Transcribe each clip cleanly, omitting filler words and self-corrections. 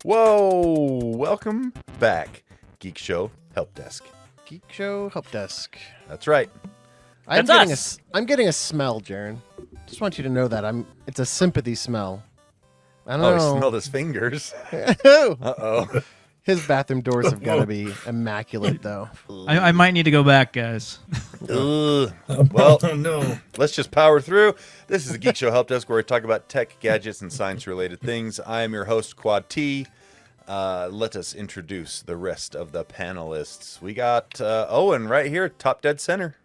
Whoa! Welcome back, Geekshow Helpdesk. Geekshow Helpdesk. That's right. I'm That's getting us. I'm getting a smell, Jarron. Just want you to know that it's a sympathy smell. I don't Oh, know. he smelled his fingers. His Uh-oh. bathroom doors have got to be immaculate, though. I might need to go back, guys. Ugh. Well, Oh, no. let's just power through. This is the Geek Show Help Desk, where we talk about tech, gadgets, and science-related things. I am your host, Quad T. Let us introduce the rest of the panelists. We got Owen right here, top dead center.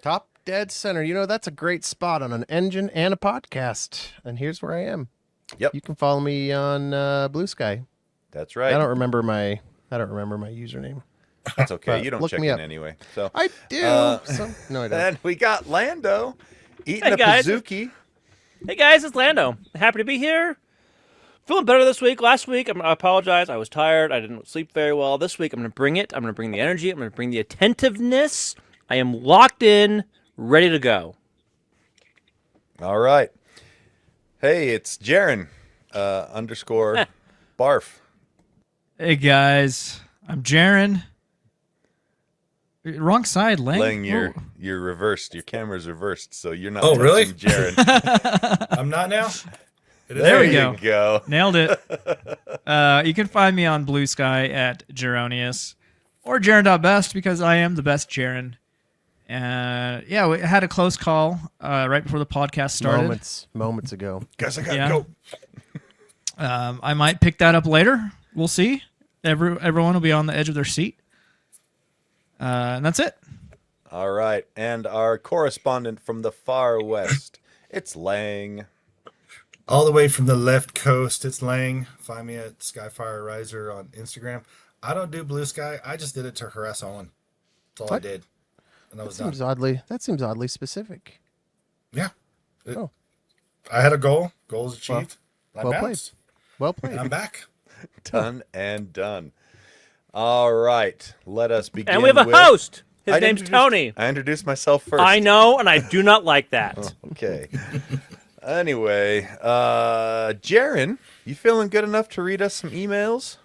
Top dead center. You know, that's a great spot on an engine and a podcast. And here's where I am. Yep. You can follow me on Blue Sky. That's right. I don't remember my username. That's okay. but You don't look check me in up. anyway. So I do. No, I don't. And we got Lando eating Hey, a guys. Pazuki. Hey guys, it's Lando. Happy to be here. Feeling better this week. Last week, I apologize. I was tired. I didn't sleep very well. This week, I'm going to bring it. I'm going to bring the energy. I'm going to bring the attentiveness. I am locked in, ready to go. All right. Hey, it's Jarron underscore barf. Hey, guys. I'm Jarron. Wrong side, Lang. Lang, you're reversed. Your camera's reversed, so you're not Oh, touching really? Jarron. I'm not now? There we you go. Nailed it. You can find me on Blue Sky at Jarronius or Jarron.best because I am the best Jarron. Yeah, we had a close call right before the podcast started. Moments ago. Guys, I gotta Yeah. go. I might pick that up later. We'll see. Everyone will be on the edge of their seat. And that's it. All right. And our correspondent from the far west, it's Lang. All the way from the left coast, it's Lang. Find me at Skyfire Riser on Instagram. I don't do Blue Sky. I just did it to harass Owen. That's all I What? did. And I That was done. seems oddly specific. Yeah. Oh. I had a goal. Goal's achieved. I well played. bounced. Well And played. I'm back. Done and done. All right. Let us begin. And we have a with... host. His I name's introduced- Tony. I introduced myself first. I know, and I do not like that. Okay. Anyway, Jarron, you feeling good enough to read us some emails?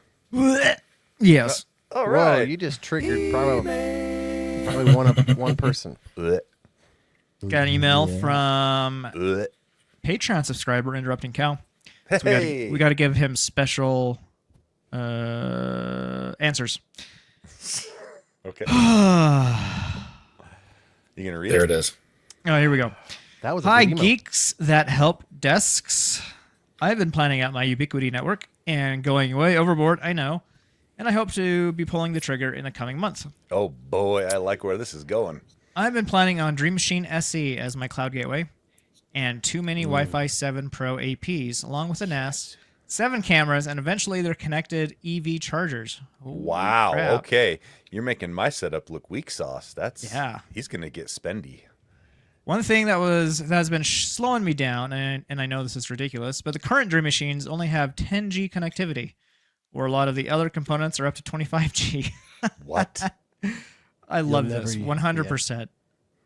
Yes. All Whoa, right. you just triggered probably one person. Blech, Got an email from blech. Patreon subscriber Interrupting Cow. Hey. We got to give him special answers. Okay. Oh, You gonna read There it? it is. here we go. That was a Hi, good email. geeks that help desks. I've been planning out my Ubiquity network and going way overboard, I know, and I hope to be pulling the trigger in the coming months. Oh boy, I like where this is going. I've been planning on Dream Machine SE as my cloud gateway and 2 mini Wi-Fi 7 Pro APs, along with a NAS, 7 cameras, and eventually their connected EV chargers. Holy Wow. crap. Okay, you're making my setup look weak sauce. Yeah. He's gonna get spendy. One thing that has been slowing me down, and I know this is ridiculous, but the current Dream Machines only have 10G connectivity, where a lot of the other components are up to 25G. What? I love never this, use- 100%.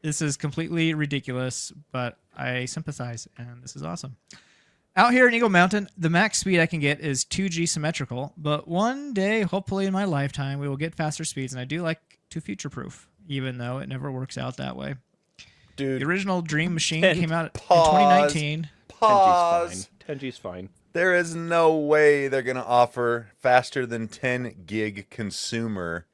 This is completely ridiculous, but I sympathize, and this is awesome. Out here in Eagle Mountain, the max speed I can get is 2G symmetrical, but one day, hopefully in my lifetime, we will get faster speeds, and I do like to future-proof, even though it never works out that way. Dude, The original Dream Machine And came out pause. in 2019. pause. 10G's fine. There is no way they're gonna offer faster than 10 gig consumer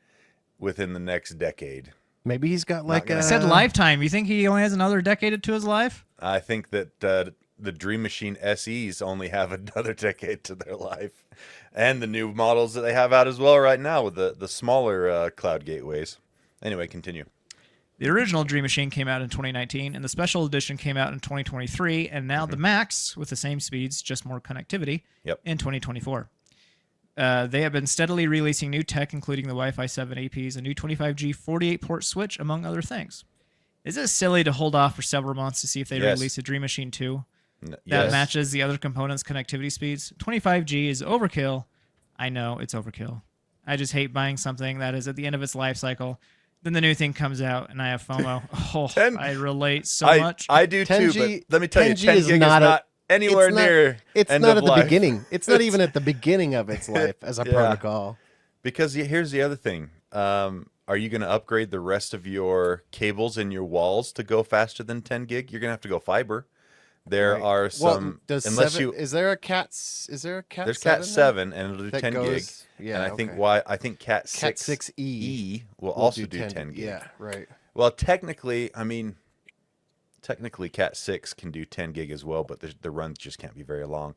within the next decade. Maybe he's got like gonna a I said lifetime. You think he only has another decade to his life? I think that the Dream Machine SEs only have another decade to their life, and the new models that they have out as well right now with the smaller cloud gateways. Anyway, continue. The original Dream Machine came out in 2019, and the special edition came out in 2023, and now the Max, with the same speeds, just more connectivity, Yep. in 2024. They have been steadily releasing new tech, including the Wi-Fi 7 APs, a new 25G 48-port switch, among other things. Is it silly to hold off for several months to see if they Yes. release a Dream Machine 2 that Yes. matches the other components' connectivity speeds? 25G is overkill. I know it's overkill. I just hate buying something that is at the end of its life cycle. Then the new thing comes out, and I have FOMO. Oh, 10 I relate so I much. do too, 10G but let me tell you, 10G 10 is gig not is a- not anywhere it's not, near It's end not of at the life. beginning. It's not even at the beginning of its life as a Yeah. protocol. Because here's the other thing. Are you going to upgrade the rest of your cables in your walls to go faster than 10 gig? You're going to have to go fiber. There Right. are Well, some does unless seven, you is there a cat? Is there a cat? there's 7 Cat 7 and it'll do that 10 gig. goes? Yeah, And I think okay. I think Cat 6 Cat 6E E will will also do 10 gig. Yeah, right. Well, technically, Cat 6 can do 10 gig as well, but the runs just can't be very long.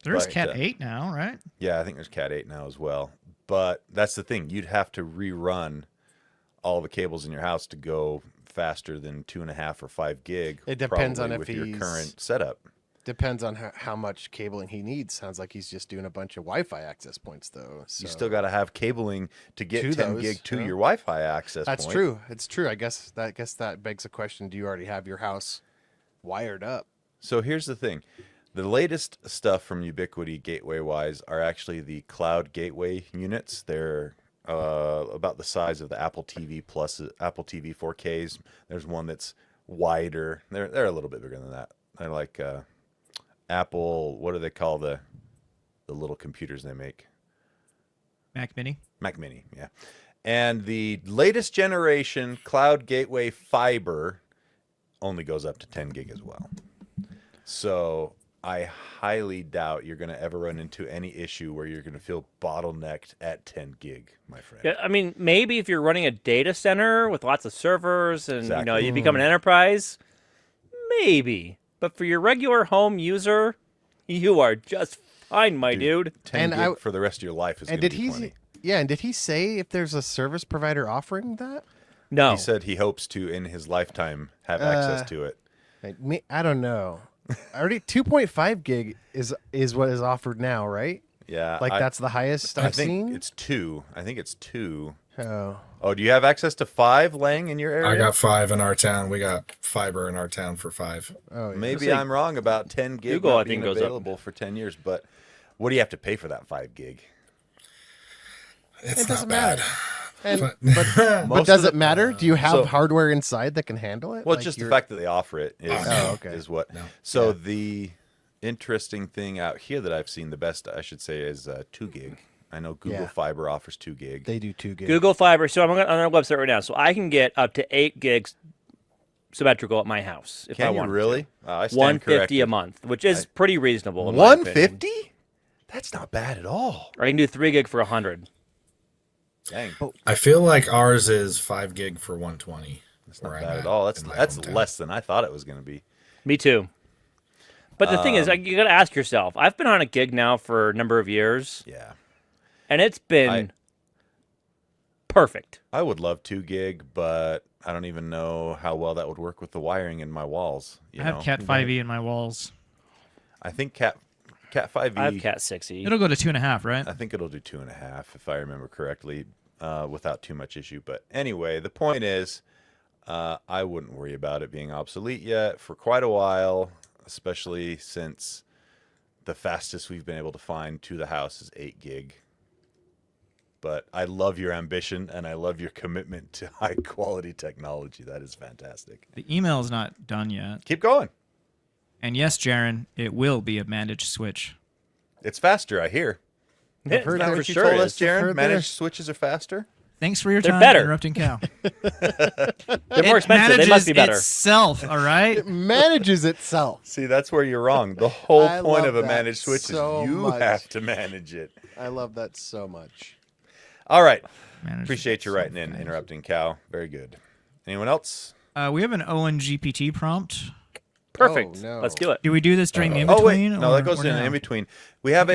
There's But, Cat 8 now, right? Yeah, I think there's Cat 8 now as well. But that's the thing. You'd have to rerun all the cables in your house to go faster than 2.5 or 5 gig. It depends on probably if with your current setup. Depends on how much cabling he needs. Sounds like he's just doing a bunch of Wi-Fi access points, though. So. You still got to have cabling to get To 10 those, gig to yeah. your Wi-Fi access That's point. true. It's true. I guess that begs the question: do you already have your house wired up? So here's the thing. The latest stuff from Ubiquiti gateway-wise are actually the cloud gateway units. They're about the size of the Apple TV Plus, Apple TV 4Ks. There's one that's wider. They're a little bit bigger than that. They're like Apple. What do they call the little computers they make? Mac Mini. Mac Mini, yeah. And the latest generation cloud gateway fiber only goes up to 10 gig as well. So I highly doubt you're going to ever run into any issue where you're going to feel bottlenecked at 10 gig, my friend. Yeah, I mean, maybe if you're running a data center with lots of servers and Exactly. you become an enterprise, maybe. But for your regular home user, you are just fine, my dude. 10 And gig for the rest of your life is going And to did be he? plenty. Yeah, and did he say if there's a service provider offering that? No. He said he hopes to, in his lifetime, have access to it. I don't know. Already 2.5 gig is what is offered now, right? Yeah. Like that's the highest I I've think seen. it's 2. I think it's 2. Oh, Oh, do you have access to 5 laying in your area? I got 5 in our town. We got fiber in our town for 5. oh, yeah. Maybe Say, I'm wrong about 10 gig Google, not I think, being goes up. available for 10 years, but what do you have to pay for that 5 gig? It's It doesn't not bad. matter. And, But- but Most does of it matter? Do you have so- hardware inside that can handle it? Well, Like just the your- fact that they offer it is, Oh, okay. is what. No. So Yeah. the interesting thing out here that I've seen, the best I should say, is 2 gig. I know Google Yeah. Fiber offers 2 gig. they do 2 gig. Google Fiber. So I'm on their website right now. So I can get up to 8 gigs symmetrical at my house if I Can you want. really? I stand 150 corrected. a month, which is pretty reasonable. in my opinion. 150? That's not bad at all. Or I can do 3 gig for 100. Dang, I feel like ours is 5 gig for 120. that's not bad at all. That's hometown. less than I thought it was going to be. Me too. But the thing is, you got to ask yourself. I've been on a gig now for a number of years, Yeah. and it's been perfect. I would love 2 gig, but I don't even know how well that would work with the wiring in my walls. I have Cat 5e in my walls. I think Cat 5e. I have Cat 6e. It'll go to 2.5, right? I think it'll do 2.5 if I remember correctly, without too much issue. But anyway, the point is, I wouldn't worry about it being obsolete yet for quite a while, especially since the fastest we've been able to find to the house is 8 gig. But I love your ambition and I love your commitment to high quality technology. That is fantastic. The email is not done yet. Keep going. And yes, Jarron, it will be a managed switch. It's faster, I hear. Yeah, heard Isn't that that what you sure told is. us, Jarron? Heard Managed there's- switches are faster? Thanks for your They're time, better. interrupting cow. They're more expensive. They Manages must be better. itself, all right? It manages itself. See, that's where you're wrong. The whole I point love of a that managed switch so is you much. have to manage it. I love that so much. All right. Managed Appreciate you writing in, interrupting Cal. Very good. Anyone else? We have an Owen GPT prompt. Perfect. Oh, no. Let's do it. Do we do this during the in Oh between? wait, no, that goes in in between. We have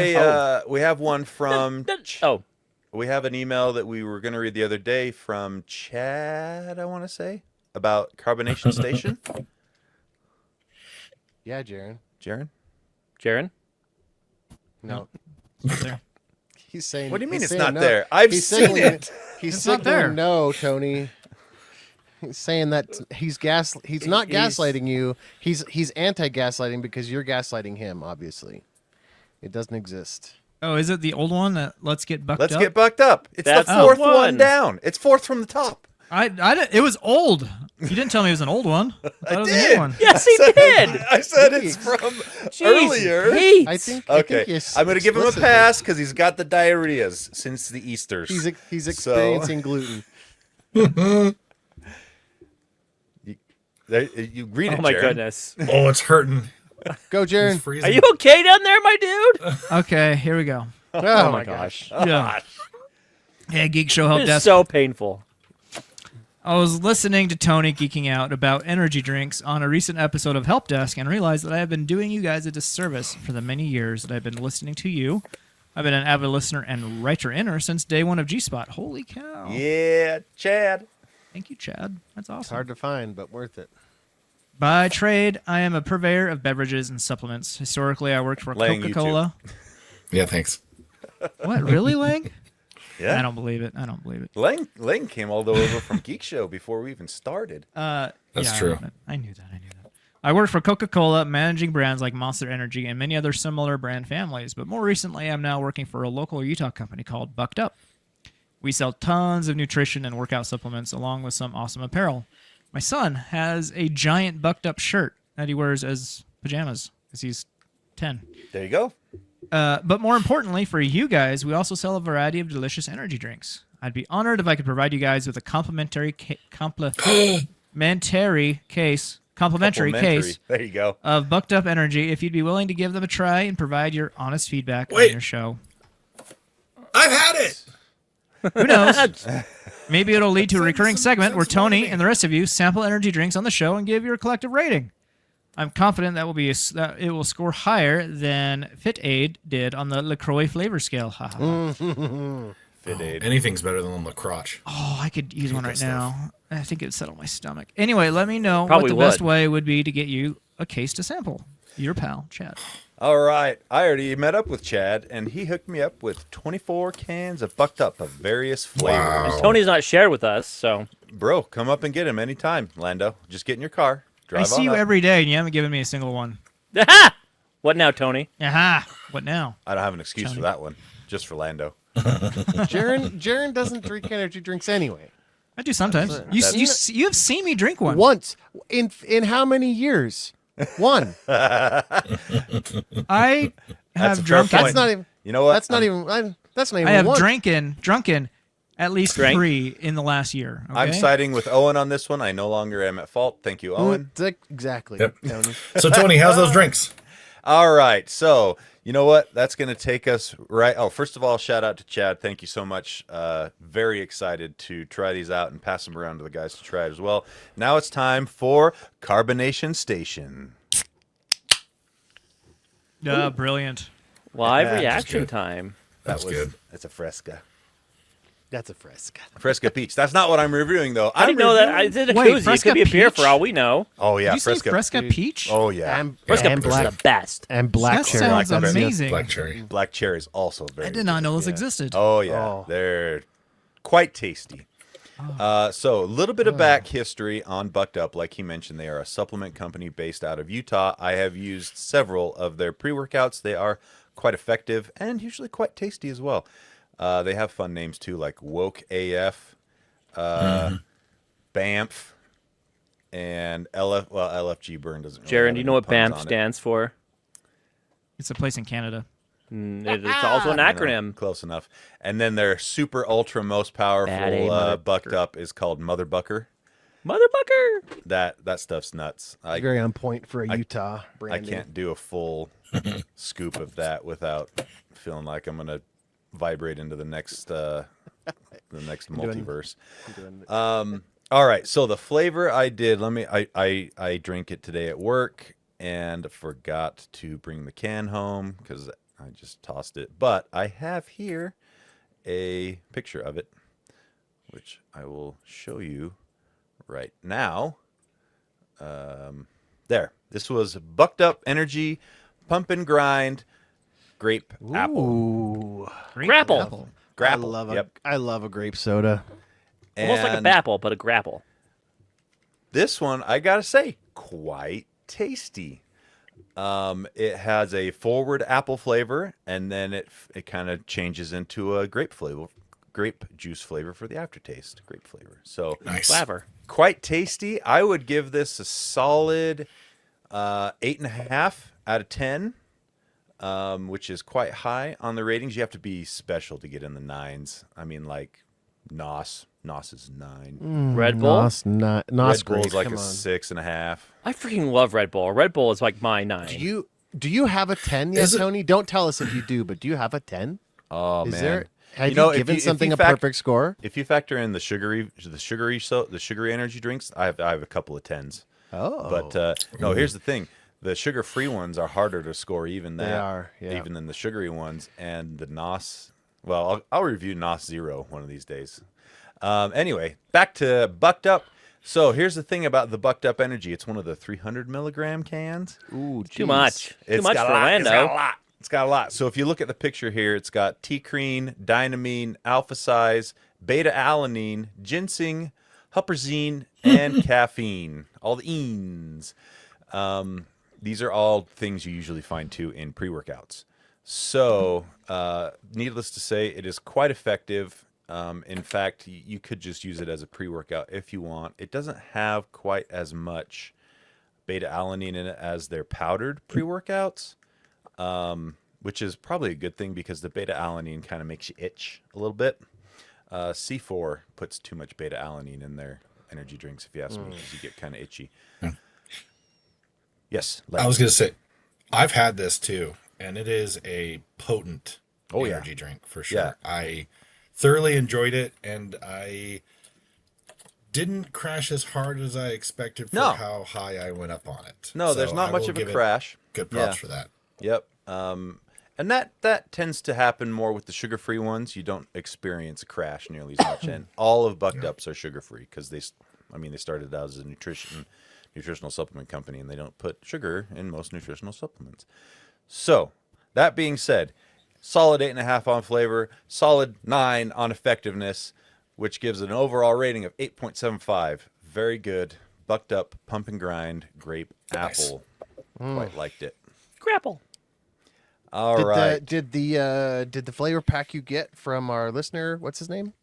we have one from. Oh, We have an email that we were going to read the other day from Chad. I want to say about carbonation station. Yeah, Jarron. Jarron, Jarron? No. There. He's saying. what do you mean he's it's saying not no. there? I've He's seen signaling- it. He's It's not signaling there. no, Tony. He's saying that he's not gaslighting you. He's anti-gaslighting because you're gaslighting him. Obviously, it doesn't exist. Oh, is it the old one that let's get bucked Let's up? get bucked up. It's That's the the fourth one. one down. It's fourth from the top. It was old. You didn't tell me it was an old one. I thought it was a did. new one. Yes, he did. I said it's from Jeez, earlier. Pete. I think. Okay, I'm going to give him a explicitly- pass because he's got the diarrheas since the Easters. He's experiencing gluten. You read it, Oh my Jarron. goodness. Oh, it's hurting. Go, It's Jarron. freezing. Are you okay down there, my dude? Okay, here we go. Oh, my gosh. Yeah. Hey, Geek Show Help It is Desk. so painful. I was listening to Tony geeking out about energy drinks on a recent episode of Help Desk and realized that I have been doing you guys a disservice for the many years that I've been listening to you. I've been an avid listener and writer-inner since day one of G-Spot. Holy cow. Yeah, Chad. Thank you, Chad. That's awesome. It's hard to find, but worth it. By trade, I am a purveyor of beverages and supplements. Historically, I worked for Lang, you Coca-Cola. Yeah, thanks. What, really, Lang? Yeah. I don't believe it. I don't believe it. Lang came all the way over from Geek Show before we even started. That's Yeah, true. I knew that. I worked for Coca-Cola, managing brands like Monster Energy and many other similar brand families. But more recently, I'm now working for a local Utah company called Bucked Up. We sell tons of nutrition and workout supplements along with some awesome apparel. My son has a giant Bucked Up shirt that he wears as pajamas because he's 10. There you go. But more importantly, for you guys, we also sell a variety of delicious energy drinks. I'd be honored if I could provide you guys with a complimentary case There you go. of Bucked Up Energy if you'd be willing to give them a try and provide your honest feedback on Wait. your show. I've had it. Who knows? Maybe it'll lead to a recurring segment where Tony and the rest of you sample energy drinks on the show and give your collective rating. I'm confident that it will score higher than Fit Aid did on the LaCroix flavor scale. Fit Aid. Anything's better than the crotch. Oh, I could use one right stuff. now. I think it'd settle my stomach. Anyway, let me know Probably what the best would. way would be to get you a case to sample. Your pal, Chad. All right. I already met up with Chad, and he hooked me up with 24 cans of Bucked Up of various flavors. Wow. Tony's not shared with us, so Bro, come up and get him anytime, Lando. Just get in your car. Drive I see on you up. every day, and you haven't given me a single one. What now, Tony? Aha! What now? I don't have an excuse for Tony. that one. Just for Lando. Jarron doesn't drink energy drinks anyway. I do sometimes. You have seen me drink one. Once in how many years? One. I That's have a fair drunken. point. That's not even. You know what? That's not even. That's not even. I have one. drunken at least Drank? 3 in the last year. Okay? I'm siding with Owen on this one. I no longer am at fault. Thank you, Owen. Exactly. Yep. Tony. So, Tony, how's those drinks? All right. So, you know what? That's going to take us right. Oh, first of all, shout out to Chad. Thank you so much. Very excited to try these out and pass them around to the guys to try it as well. Now it's time for Carbonation Station. Brilliant. Live Yeah, reaction good. time. That's good. That's a Fresca. That's a Fresca. Fresca Peach. That's not what I'm reviewing, though. I didn't know that. I did a Wait, koozie. It Fresca could be a beer peach? for all we know. Oh, yeah. Did you say Fresca. Fresca peach? Oh, yeah. And Fresca and Peach is black the best. and black that cherry. sounds Black cherry. amazing. Black cherry. Black cherry is also very I did not know good, this yeah. existed. Oh, yeah. Oh. They're quite tasty. So a little bit of back history on Bucked Up. Like he mentioned, they are a supplement company based out of Utah. I have used several of their pre-workouts. They are quite effective and usually quite tasty as well. They have fun names too, like Woke AF, BAMF, and LFG Burn doesn't really Jarron, have do you any know what puns BAMF on it. stands for? It's a place in Canada. It's also an You know, acronym. close enough. And then their super ultra most powerful Bad A, mother Bucked bucker. Up is called Mother Bucker. Mother Bucker. That stuff's nuts. Very on point for a Utah I branding. can't do a full scoop of that without feeling like I'm gonna vibrate into the next multiverse. All right, so the flavor I did. I drink it today at work and forgot to bring the can home because I just tossed it. But I have here a picture of it, which I will show you right now. There. This was Bucked Up Energy Pump and Grind Grape Apple. Ooh. Great Grapple. apple. Grapple. I love a grape soda. Almost like a And bapple, but a grapple. This one, I gotta say, quite tasty. It has a forward apple flavor, and then it kind of changes into a grape flavor. grape juice flavor for the aftertaste. Grape flavor. So Nice. Flavor. quite tasty. I would give this a solid 8.5 out of 10, which is quite high on the ratings. You have to be special to get in the 9s. I mean, like Nos. Nos is 9. Red Bull? Nos, Nos Red great. Bull's like Come a on. 6.5. I freaking love Red Bull. Red Bull is like my 9. Do you have a 10 yet, Is it- Tony? Don't tell us if you do, but do you have a 10? Oh Is man. there? Have you, know, if given if something a fact- perfect score? If you factor in the sugary energy drinks, I have a couple of 10s. Oh, But no, here's the thing: the sugar-free ones are harder to score even They are, yeah. even than the sugary ones. And the Nos, well, I'll review Nos Zero one of these days. Anyway, back to Bucked Up. So here's the thing about the Bucked Up Energy: it's one of the 300 milligram cans. ooh, Too jeez. much. Too It's much got for a lot. Lando. It's got a lot. It's got a lot. So if you look at the picture here, it's got T-crene, dynamine, alpha size, beta-alanine, ginseng, huperzine, and caffeine. All the enes. These are all things you usually find too in pre-workouts. So, needless to say, it is quite effective. In fact, you could just use it as a pre-workout if you want. It doesn't have quite as much beta-alanine in it as their powdered pre-workouts, which is probably a good thing because the beta-alanine kind of makes you itch a little bit. C4 puts too much beta-alanine in their energy drinks, if you ask me, because you get kind of itchy. Yes, I was going to say, I've had this too, and it is a potent Oh, yeah. energy drink for sure. Yeah. I thoroughly enjoyed it, and I didn't crash as hard as I expected for No. how high I went up on it. No, there's So not I much will of a give it crash. Good props Yeah. for that. Yep. And that tends to happen more with the sugar-free ones. You don't experience a crash nearly as much. And all of Bucked Ups are sugar-free because they started out as a nutritional supplement company, and they don't put sugar in most nutritional supplements. So that being said, solid 8.5 on flavor, solid 9 on effectiveness, which gives an overall rating of 8.75. Very good. Bucked Up, pump and grind, grape, apple. Quite liked it. Grapple. All right. Did the flavor pack you get from our listener? What's his name?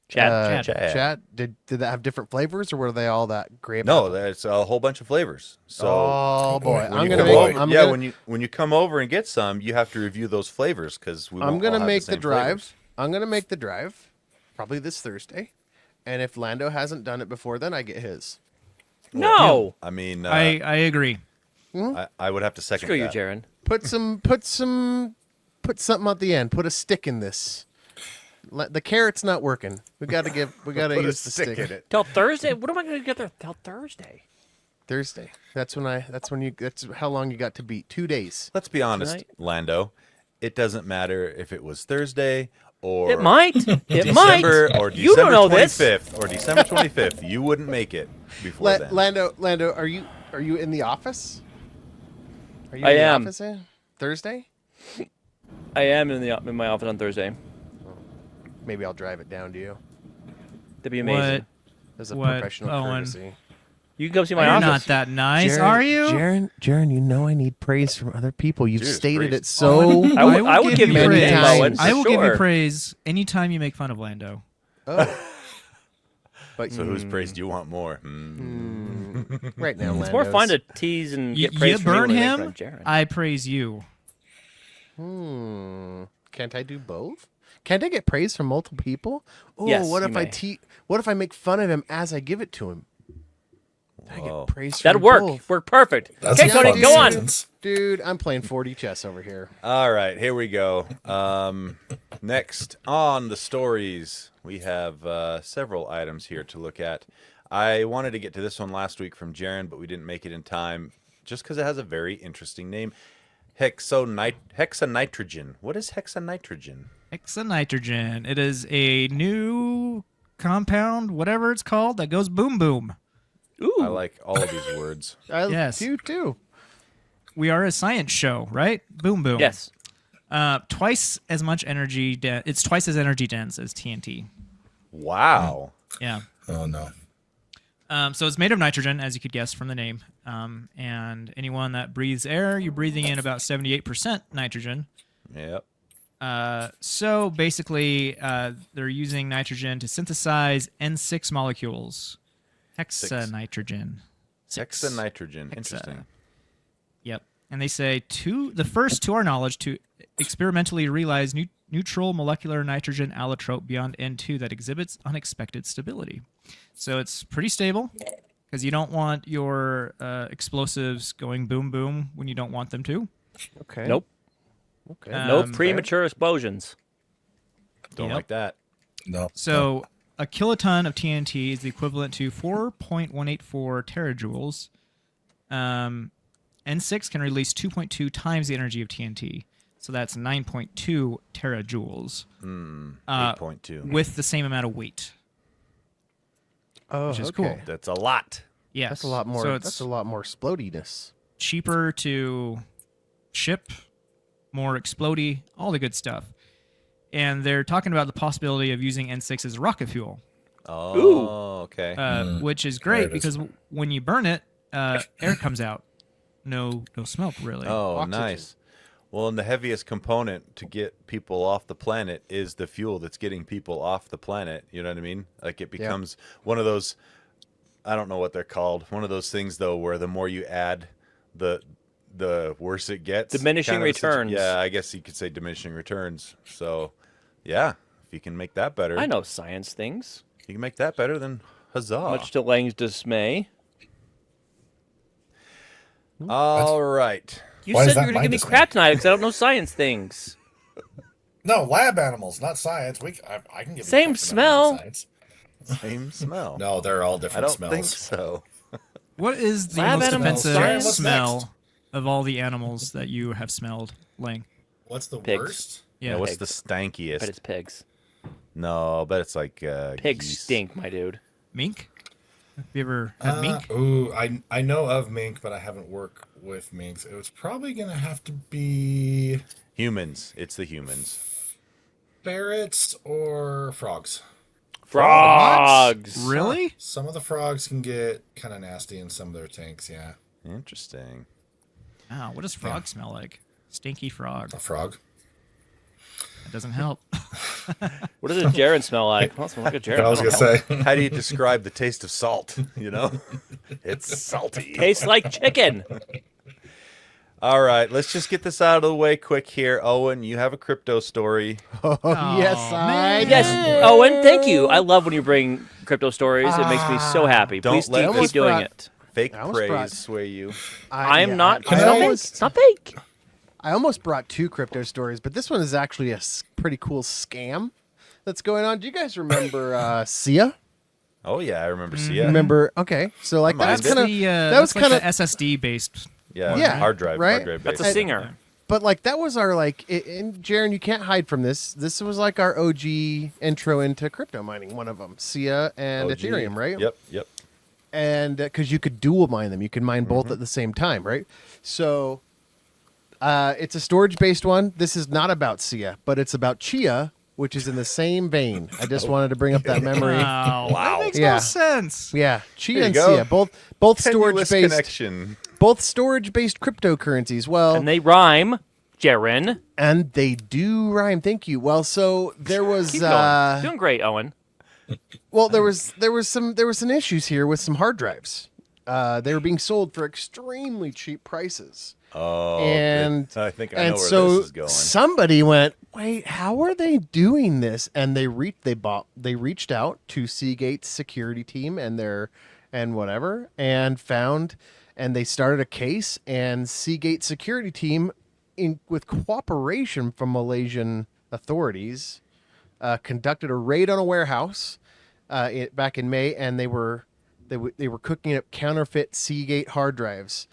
Chad. Chad. Did that have different flavors, or were they all that grape? No, apple? there's a whole bunch of flavors. So Oh boy, when I'm you gonna come make. over, I'm yeah, gonna, when you come over and get some, you have to review those flavors because we. I'm won't all gonna have make the same drive. flavors. I'm gonna make the drive, probably this Thursday, and if Lando hasn't done it before, then I get his. No. I mean, I agree. I would have to second Screw you, that. Jarron. Put something at the end. Put a stick in this. The carrot's not working. We gotta Put a use the stick stick in it. Till Thursday? What am I going to get there till Thursday? Thursday. That's how long you got to beat. 2 days. Let's be honest, Tonight? Lando. It doesn't matter if it was Thursday or It might. It December might. or You December don't know this. 25th or December 25th. You wouldn't make it before then. Lando, are you in the office? Are you I in the am. office Thursday? I am in my office on Thursday. Maybe I'll drive it down to you That'd be amazing. What? as a What, professional Owen? courtesy. You can come see my You're office. not that nice, are you? Jaron, you know I need praise from other people. You've Judas stated priest. it so. I would give you many praise, times. Owen, for I will give you sure. praise anytime you make fun of Lando. Oh. But So whose praise do you want more? right now, It's more fun to tease and You, get praise you from me burn when I make him, fun of Jarron. I praise you. Can't I do both? Can't I get praise from multiple people? Oh, Yes, what you if may. what if I make fun of him as I give it to him? I Whoa. get praise That'd from work. both. Work perfect. That's Okay, a Tony, fun go on. sentence. Dude, I'm playing 4D chess over here. All right, here we go. Next on the stories, we have several items here to look at. I wanted to get to this one last week from Jarron, but we didn't make it in time just because it has a very interesting name. HEXANITROGEN. What is HEXANITROGEN? HEXANITROGEN. It is a new compound, whatever it's called, that goes boom boom. I like all of these words. I Yes. do too. We are a science show, right? Boom boom. Yes. Twice as much energy. It's twice as energy dense as TNT. Wow. Yeah. Oh no. So it's made of nitrogen, as you could guess from the name. And anyone that breathes air, you're breathing in about 78% nitrogen. Yep. So basically, they're using nitrogen to synthesize N6 molecules. HEXANITROGEN. Hexanitrogen. Hexa. Interesting. Yep. And they say the first, to our knowledge, to experimentally realize neutral molecular nitrogen allotrope beyond N2 that exhibits unexpected stability. So it's pretty stable because you don't want your explosives going boom boom when you don't want them to. Okay. Nope. Okay. No premature explosions. Don't Yep. like that. No. So a kiloton of TNT is the equivalent to 4.184 terajoules. N6 can release 2.2 times the energy of TNT. So that's 9.2 terajoules 8.2. with the same amount of weight. Oh, which is okay. cool. That's a lot. Yes. That's a lot more. So it's That's a lot more explodiness. cheaper to ship, more explodey, all the good stuff. And they're talking about the possibility of using N6 as rocket fuel, Oh, okay. which is There great it is. because when you burn it, air comes out. No smoke, really. Oh, Oxygen. nice. Well, and the heaviest component to get people off the planet is the fuel that's getting people off the planet. You know what I mean? Like it becomes one of those, I don't know what they're called. One of those things though, where the more you add, the worse it gets. Diminishing kind of a returns. Yeah, I guess you could say diminishing returns. So, yeah, if you can make that better, I know science things, you can make that better, then huzzah. much to Lang's dismay. All right. You Why is said you that were my going to give me dismay? crap tonight because I don't know science things. No, lab animals, not science. I can give you Same crap for not smell. knowing science. Same smell. No, they're all I different don't smells. think so. What is the Lab most animals, offensive science. What's smell next? of all the animals that you have smelled, Lang? What's the Pigs. worst? Yeah, what's Pigs. the stankiest? But it's pigs. No, I bet it's like Pigs geese. stink, my dude. Mink? Have you ever had mink? Ooh, I know of mink, but I haven't worked with minks. It was probably gonna have to be Humans. It's the humans. ferrets or frogs. Frogs. Really? Some of the frogs can get kind of nasty in some of their tanks. Yeah, Interesting. Wow, what does frog smell like? Stinky frog. a frog. That doesn't help. What does a Jarron smell like? Well, it smells like a Jarron. I was gonna say. How do you describe the taste of salt? You know, it's salty. Tastes like chicken. All right, let's just get this out of the way quick here. Owen, you have a crypto story. Oh, yes, I man. Yes, Owen, thank you. I love when you bring crypto stories. It makes me so happy. Don't Please let keep this doing brought- it. Fake I almost praise brought- sway you. I am not. I It's not fake. almost- It's not fake. I almost brought two crypto stories, but this one is actually a pretty cool scam that's going on. Do you guys remember Sia? Oh yeah, I remember. Sia. Remember? Okay, so like I that's mind kind of that was was like kinda- the SSD based. Yeah, Yeah, hard drive. right? Hard drive That's a based. singer. But like that was our like, and Jarron, you can't hide from this. This was like our OG intro into crypto mining. One of them, Sia and OG. Ethereum, right? Yep. And because you could dual mine them, you could mine both at the same time, right? So it's a storage based one. This is not about Sia, but it's about Chia, which is in the same vein. I just wanted to bring up that memory. Wow. Wow. That makes Yeah. no sense. Yeah, Chia you and go. Sia, both storage Tenuous based, connection. both storage based cryptocurrencies. Well, And they rhyme, Jarron. and they do rhyme. Thank you. Well, so there was Keep going. Doing great, Owen. well, there was some issues here with some hard drives. They were being sold for extremely cheap prices. Oh, And- I think I know And where so this is going. somebody went, "Wait, how are they doing this?" And they reached out to Seagate's security team and whatever, and found, and they started a case. And Seagate security team, with cooperation from Malaysian authorities, conducted a raid on a warehouse back in May, and they were cooking up counterfeit Seagate hard drives.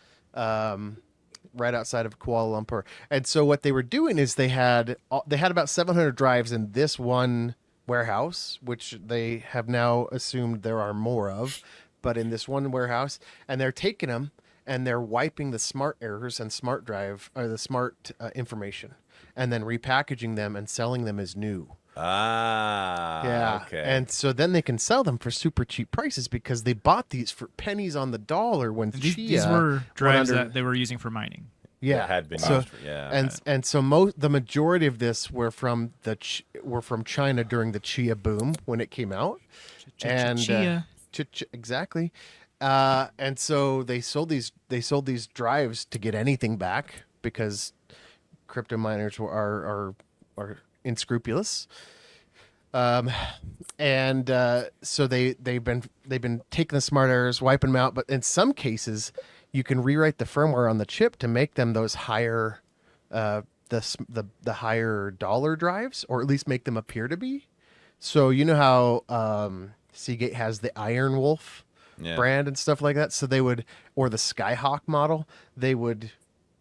Right outside of Kuala Lumpur. And so what they were doing is they had about 700 drives in this one warehouse, which they have now assumed there are more of, but in this one warehouse, and they're taking them and they're wiping the smart errors and smart drive or the smart information, and then repackaging them and selling them as new. Ah. Yeah. Okay. And so then they can sell them for super cheap prices because they bought these for pennies on the dollar when These Chia were went drives under- that they were using for mining. Yeah, that had been so, used. and so the majority of this were from China during the Chia boom when it came out, and Chia. exactly, and so they sold these drives to get anything back because crypto miners are unscrupulous. And so they've been taking the smart errors, wiping them out. But in some cases, you can rewrite the firmware on the chip to make them those higher, the higher dollar drives, or at least make them appear to be. So you know how Seagate has the Iron Wolf brand and stuff like that. So they would, or the Skyhawk model, they would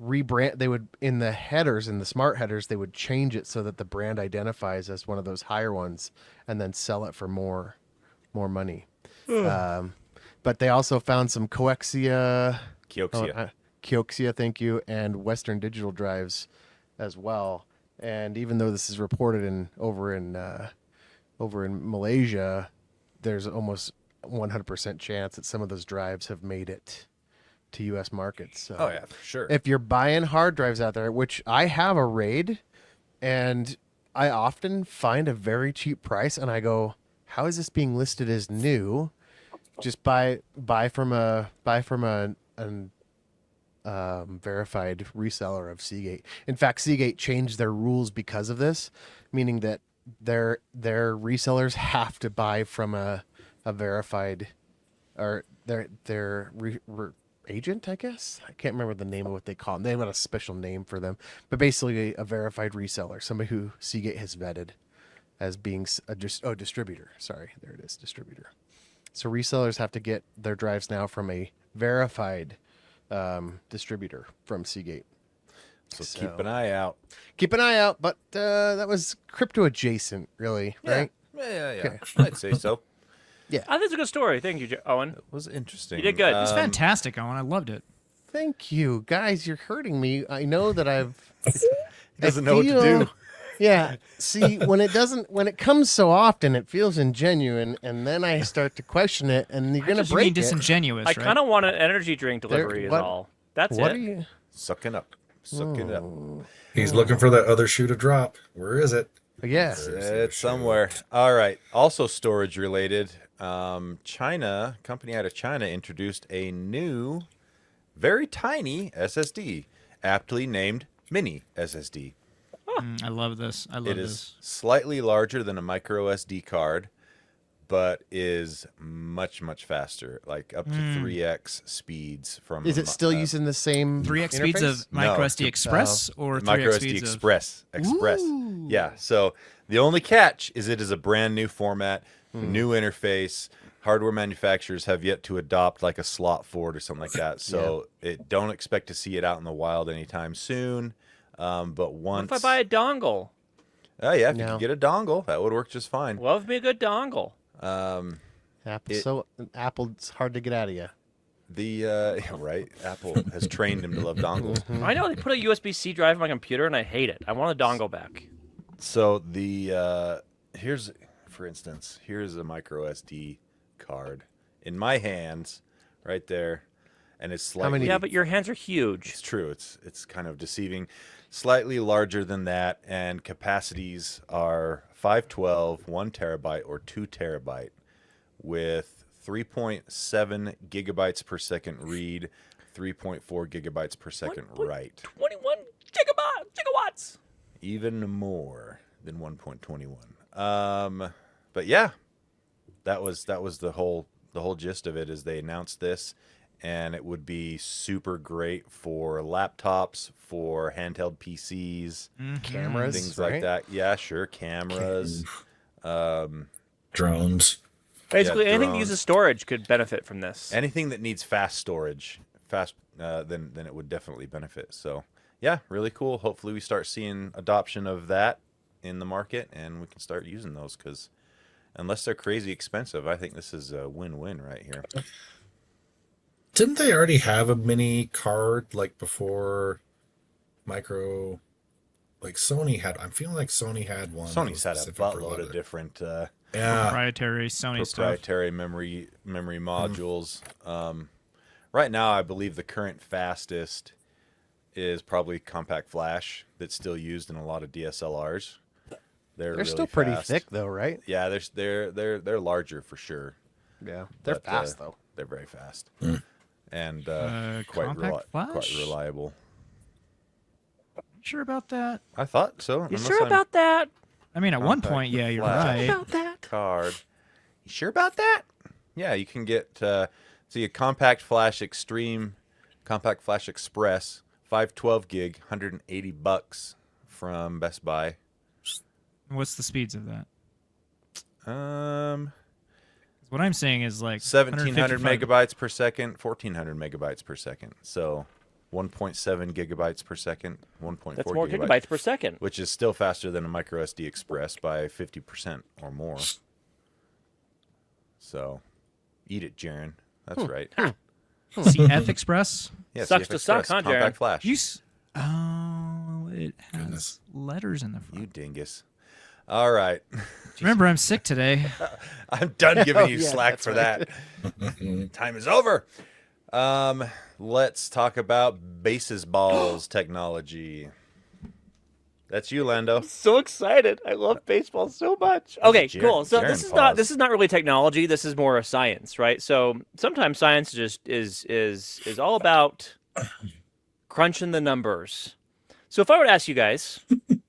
rebrand. They would, in the headers, in the smart headers, they would change it so that the brand identifies as one of those higher ones, and then sell it for more money. But they also found some Kioxia, thank you, and Western Digital drives as well. And even though this is reported over in Malaysia, there's almost 100% chance that some of those drives have made it to U.S. markets. So Oh yeah, for sure. if you're buying hard drives out there, which I have a RAID, and I often find a very cheap price, and I go, how is this being listed as new? Just buy from a verified reseller of Seagate. In fact, Seagate changed their rules because of this, meaning that their resellers have to buy from a verified, or their agent, I guess. I can't remember the name of what they call them. They have a special name for them, but basically a verified reseller, somebody who Seagate has vetted as being a distributor. Sorry, there it is, distributor. So resellers have to get their drives now from a verified distributor from Seagate. So keep an eye out. Keep an eye out, but that was crypto adjacent, really, right? Yeah. Okay. I'd say so. Yeah. I think it's a good story. Thank you, Owen. It was interesting. You did good. It's fantastic, Owen. I loved it. Thank you, guys. You're hurting me. I know that He doesn't know what to do. Yeah. See, when it comes so often, it feels ingenuine, and then I start to question it, and you're gonna You break mean it. disingenuous, I right? kind of want an energy drink delivery is what- all. That's What it. are you? Sucking up. Suck it up. He's looking for that other shoe to drop. Where is it? Yeah. It's somewhere. All right. Also storage related. China, company out of China introduced a new, very tiny SSD, aptly named Mini SSD. I love this. I love It this. is slightly larger than a micro SD card, but is much, much faster, like up to 3x speeds from. Is it still using the same 3x speeds of interface? micro No, SD Express or 3x micro SD speeds of... Express? Yeah. So the only catch is it is a brand new format, new interface. Hardware manufacturers have yet to adopt like a slot for it or something like that. So don't expect to see it out in the wild anytime soon. But once What if I buy a dongle? oh yeah, if you No. could get a dongle, that would work just fine. Love me a good dongle. Apple's hard to get out of you. Right, Apple has trained him to love dongles. I know they put a USB-C drive in my computer and I hate it. I want a dongle back. So here's, for instance, here's a micro SD card in my hands, right there, and it's slightly. many- Yeah, but your hands are huge. It's true. It's kind of deceiving. Slightly larger than that, and capacities are 512, 1 terabyte, or 2 terabyte, with 3.7 gigabytes per second read, 3.4 gigabytes per second write. 21 gigawatts. Even more than 1.21. But yeah, that was the whole gist of it. Is they announced this, and it would be super great for laptops, for handheld PCs, Cameras, things right? like that. Yeah, sure, cameras. Drones. Basically, anything that drones. uses storage could benefit from this. Anything that needs fast storage, then it would definitely benefit. So yeah, really cool. Hopefully we start seeing adoption of that in the market, and we can start using those, because unless they're crazy expensive, I think this is a win-win right here. Didn't they already have a mini card like before micro? Like Sony had. I'm feeling like Sony had one. that Sony's was had a specific for buttload of leather. different Yeah. Proprietary Sony stuff. proprietary memory modules. Right now, I believe the current fastest is probably compact flash that's still used in a lot of DSLRs. They're really still pretty fast. thick though, right? Yeah, they're larger for sure. Yeah, they're But, fast though. They're very fast and quite compact quite flash? reliable. Sure about that? I thought so. You unless sure I'm about that? I mean, at one Compact point, yeah, you're flash. right. About that? card. You sure about that? Yeah, you can get see a compact flash extreme, compact flash express, 512 gig, $180 from Best Buy. What's the speeds of that? 1700 What I'm saying is like 1700 155 megabytes per second, 1400 megabytes per second. So 1.7 gigabytes per second, 1.4 That's more gigabytes per second. which is still faster than a micro SD Express by 50% or more. So, eat it, Jarron. That's right. CF Express. Yeah, Sucks CF to suck, Express, huh, Jarron? compact flash. Oh, it has Goodness. letters in the front. You dingus. All right. Remember, I'm sick today. I'm done giving you yeah, slack that's for right. that. Time is over. Let's talk about bases balls technology. That's you, Lando. So excited! I love baseball so much. Okay, cool. So Jarron this paused. is not really technology. This is more a science, right? So sometimes science just is all about crunching the numbers. So if I were to ask you guys,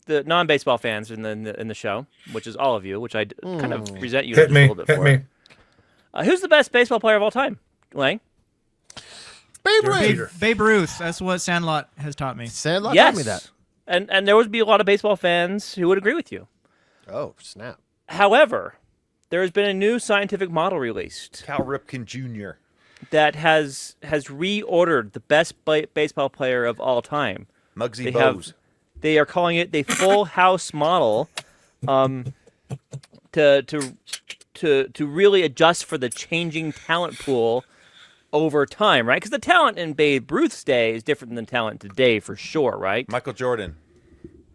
the non-baseball fans in the show, which is all of you, which I kind of resent you Hit just me. a little bit Hit for, me. Who's the best baseball player of all time, Lang? Babe You're Ruth. Peter. Babe Ruth. That's what Sandlot has taught me. Sandlot Yes. told me that. And there would be a lot of baseball fans who would agree with you. Oh snap! However, there has been a new scientific model released Cal Ripken Jr. that has reordered the best baseball player of all time. Muggsy Bogues. They are calling it the Full House model, to really adjust for the changing talent pool over time, right? Because the talent in Babe Ruth's day is different than the talent today, for sure, right? Michael Jordan.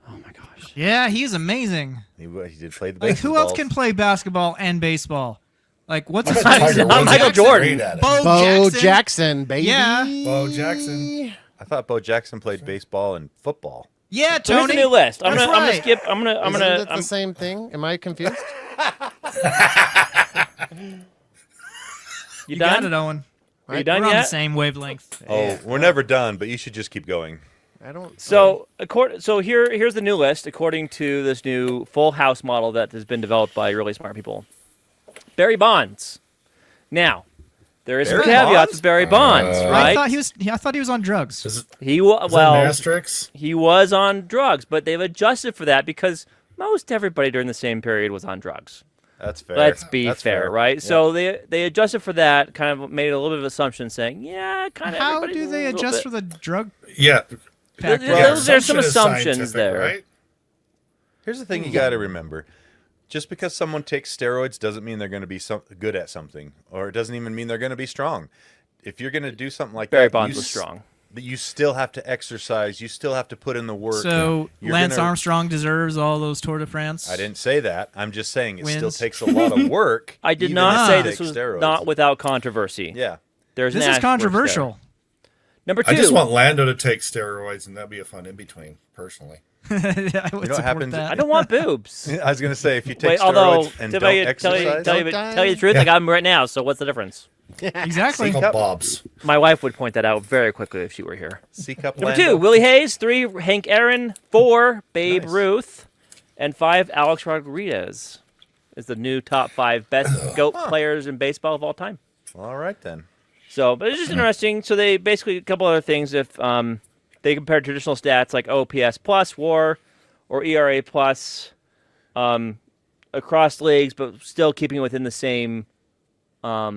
Oh my gosh! Yeah, he's amazing. He did play the Like, bases who else balls. can play basketball and baseball? Like, what's his Tiger name? not Woods Michael is Jordan. great at it. Bo Jackson, baby. Yeah. Bo Jackson. I thought Bo Jackson played baseball and football. Yeah, So here's Tony. a new list. I'm That's gonna right. skip. I'm Isn't gonna. it the same thing? Am I confused? You You got done? it, Owen. Are you done We're on the yet? same wavelength. Oh, we're never done, but you should just keep going. I don't. So, here's the new list according to this new Full House model that has been developed by really smart people. Barry Bonds. Now, there is some Barry caveats Bonds? with Barry Bonds, I right? thought he was on drugs. Is it, He is it an well, asterisk? he was on drugs, but they've adjusted for that because most everybody during the same period was on drugs. That's fair. Let's be That's fair, right? Yeah. So they adjusted for that, kind of made a little bit of assumption, saying, yeah, kind of. How do they adjust for the drug Yeah. factor? Yeah. There's some assumption is assumptions scientific, there. Right? Here's the thing you got to remember. Just because someone takes steroids doesn't mean they're going to be good at something, or it doesn't even mean they're going to be strong. If you're going to do something like Barry that, Bonds you was strong. But you still have to exercise. You still have to put in the work. So You're Lance gonna- Armstrong deserves all those Tour de France. I didn't say that. I'm just saying it still Wins. takes a lot of work. I did even not if say you this take was steroids. not without controversy. Yeah. There's This an is asterisk there. controversial. Number two. I just want Lando to take steroids, and that'd be a fun in between, personally. I would You know what support happens- that. I don't want boobs. I was going to say, if you take Wait, steroids although and tell don't you exercise, tell you the truth, Yeah. I got them right now. So what's the difference? Exactly. Called Bob's. My wife would point that out very quickly if she were here. C-cup Number Lando. 2, Willie Hayes. 3, Hank Aaron. 4, Babe Nice. Ruth. And 5, Alex Rodriguez is the new top 5 best GOAT players in baseball of all time. All right, then. So, but it's just interesting. So they basically, a couple other things. If they compare traditional stats like OPS plus WAR or ERA plus across leagues, but still keeping it within the same, how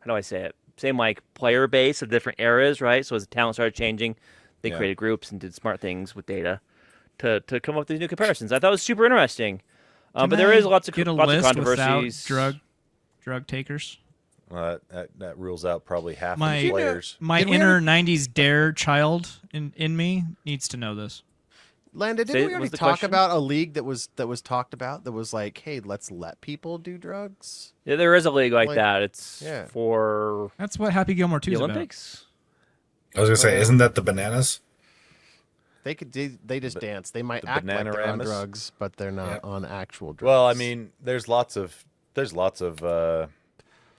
do I say it? Same like player base of different eras, right? So as the talent started changing, they Yeah. created groups and did smart things with data to come up with these new comparisons. I thought it was super interesting. But there is lots of get a lots of list without controversies. drug takers. That rules out probably half My- of the players. My Did we inner ever- '90s dare child in me needs to know this. Landa, Say- didn't we was already the talk question? about a league that was talked about that was like, hey, let's let people do drugs? Yeah, there is a league like Like- that. It's yeah. for That's what Happy Gilmore 2 the is about. Olympics. I was gonna say, isn't that the bananas? They just dance. They might act like they're on Bananaramas? drugs, but they're not Yep. on actual drugs. Well, I mean, there's lots of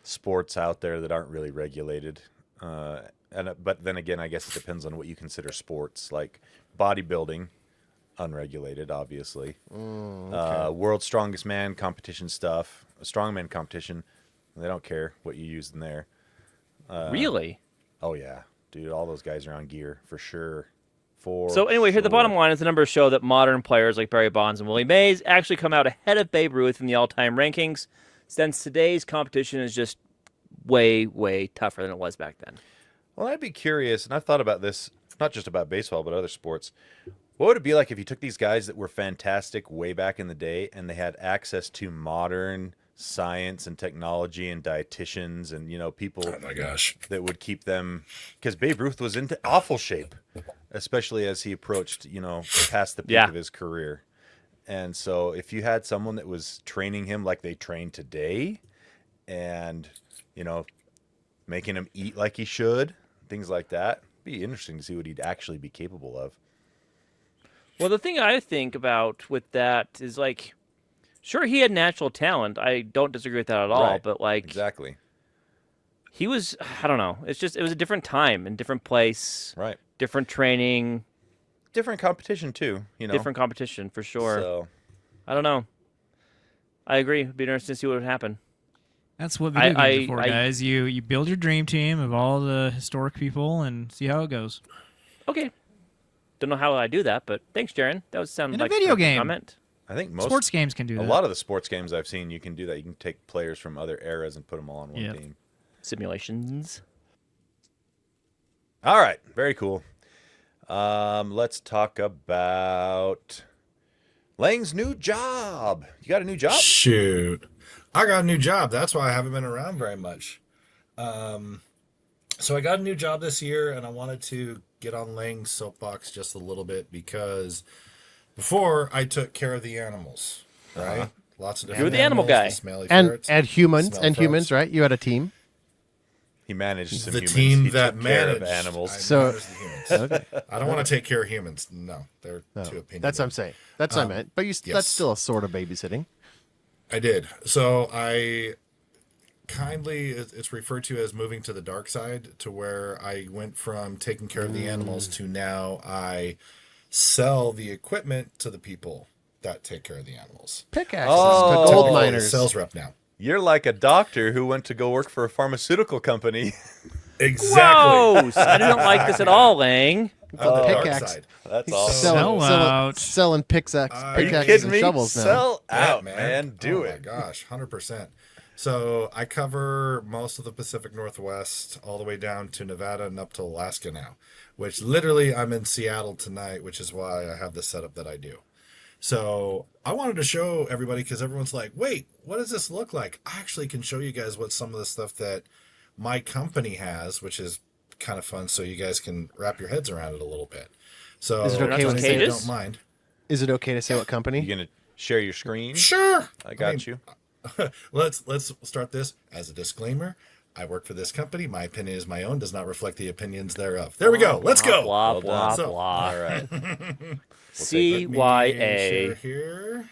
sports out there that aren't really regulated, but then again, I guess it depends on what you consider sports. Like bodybuilding, unregulated, obviously. World's Strongest Man competition stuff, a strongman competition, they don't care what you use in there. Really? Oh yeah, dude, all those guys are on gear for sure. So anyway, here the bottom line is the numbers show that modern players like Barry Bonds and Willie Mays actually come out ahead of Babe Ruth in the all-time rankings, since today's competition is just way, way tougher than it was back then. Well, I'd be curious, and I've thought about this, not just about baseball, but other sports. What would it be like if you took these guys that were fantastic way back in the day and they had access to modern science and technology and dietitians and, people Oh my gosh. that would keep them, because Babe Ruth was in awful shape, especially as he approached, past the peak Yeah. of his career. And so if you had someone that was training him like they train today and, making him eat like he should, things like that, it'd be interesting to see what he'd actually be capable of. Well, the thing I think about with that is, like, sure, he had natural talent. I don't disagree with that at all. Right. But, like, Exactly. he was, I don't know. It was a different time and different place, Right. different training, Different competition too, different competition for sure. So I don't know. I agree. It'd be interesting to see what would happen. That's what video games are for, I- guys. You build your dream team of all the historic people and see how it goes. Okay. Don't know how I do that, but thanks, Jarron. That was sound In a like video a game. comment. I think most Sports games can do a that. lot of the sports games I've seen, you can do that. You can take players from other eras and put them all on one Yep. team. Simulations. All right, very cool. Let's talk about Lang's new job. You got a new job? Shoot. I got a new job. That's why I haven't been around very much. So I got a new job this year, and I wanted to get on Lang's soapbox just a little bit because before I took care of the animals, right? Lots of different were the animal guy. the smelly and ferrets, humans smelly humans, frogs. right? You had a team. He managed some The humans. team He that took care of managed animals. I So- managed the humans. I don't want to take care of humans. No, they're too opinionated. That's what I'm saying. That's what I meant. But that's yes. still a sort of babysitting. I did. So I kindly, it's referred to as moving to the dark side, to where I went from taking care of the animals to now I sell the equipment to the people that take care of the animals. Pickaxes, Oh. to gold Technically a miners. sales rep now. You're like a doctor who went to go work for a pharmaceutical company. Exactly. Gross! I don't like this at all, Lang. On the dark Pickaxe. side. That's So- awesome. Sellout. selling Are you pickaxes kidding and me? shovels now. Sell Yeah, out, man. Do oh it. my gosh, 100%. So I cover most of the Pacific Northwest, all the way down to Nevada and up to Alaska now, which literally I'm in Seattle tonight, which is why I have the setup that I do. So I wanted to show everybody, because everyone's like, wait, what does this look like? I actually can show you guys what some of the stuff that my company has, which is kind of fun, so you guys can wrap your heads around it a little bit. So Is it okay with if you cages? don't mind. Is it okay to say what company? You gonna share your screen? Sure. I got mean, you. Let's start this as a disclaimer. I work for this company. My opinion is my own, does not reflect the opinions thereof. There we go. Let's go. Blah, Well blah, done. So- blah. All right. Let me CYA. share here.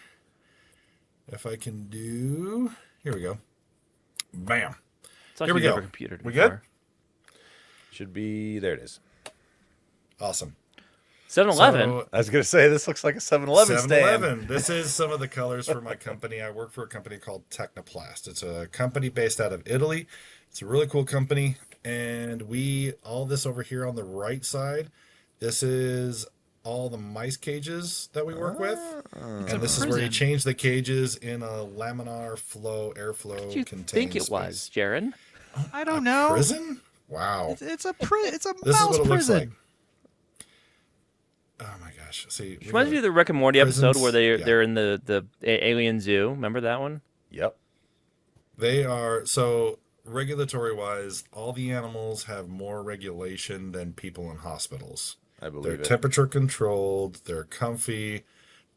If I can do, here we go. Bam. It's like Here we you've go. never computed We before. good? Should be. There it is. Awesome. 7-Eleven. So, I was gonna say this looks like a 7-Eleven stand. 7-Eleven. This is some of the colors for my company. I work for a company called Technoplast. It's a company based out of Italy. It's a really cool company. And all this over here on the right side, this is all the mice cages that we work with. And this is where you prison. change the cages in a laminar flow, airflow What do you contained think it space. was, Jarron? I don't know. Prison? Wow. It's a This mouse is what it looks prison. like. Oh my gosh. See, we Reminds me of got- the Rick and Morty episode prisons? where Yeah. they're in the alien zoo. Remember that one? Yep. They are, so regulatory wise, all the animals have more regulation than people in hospitals. I They're believe it. temperature controlled, they're comfy,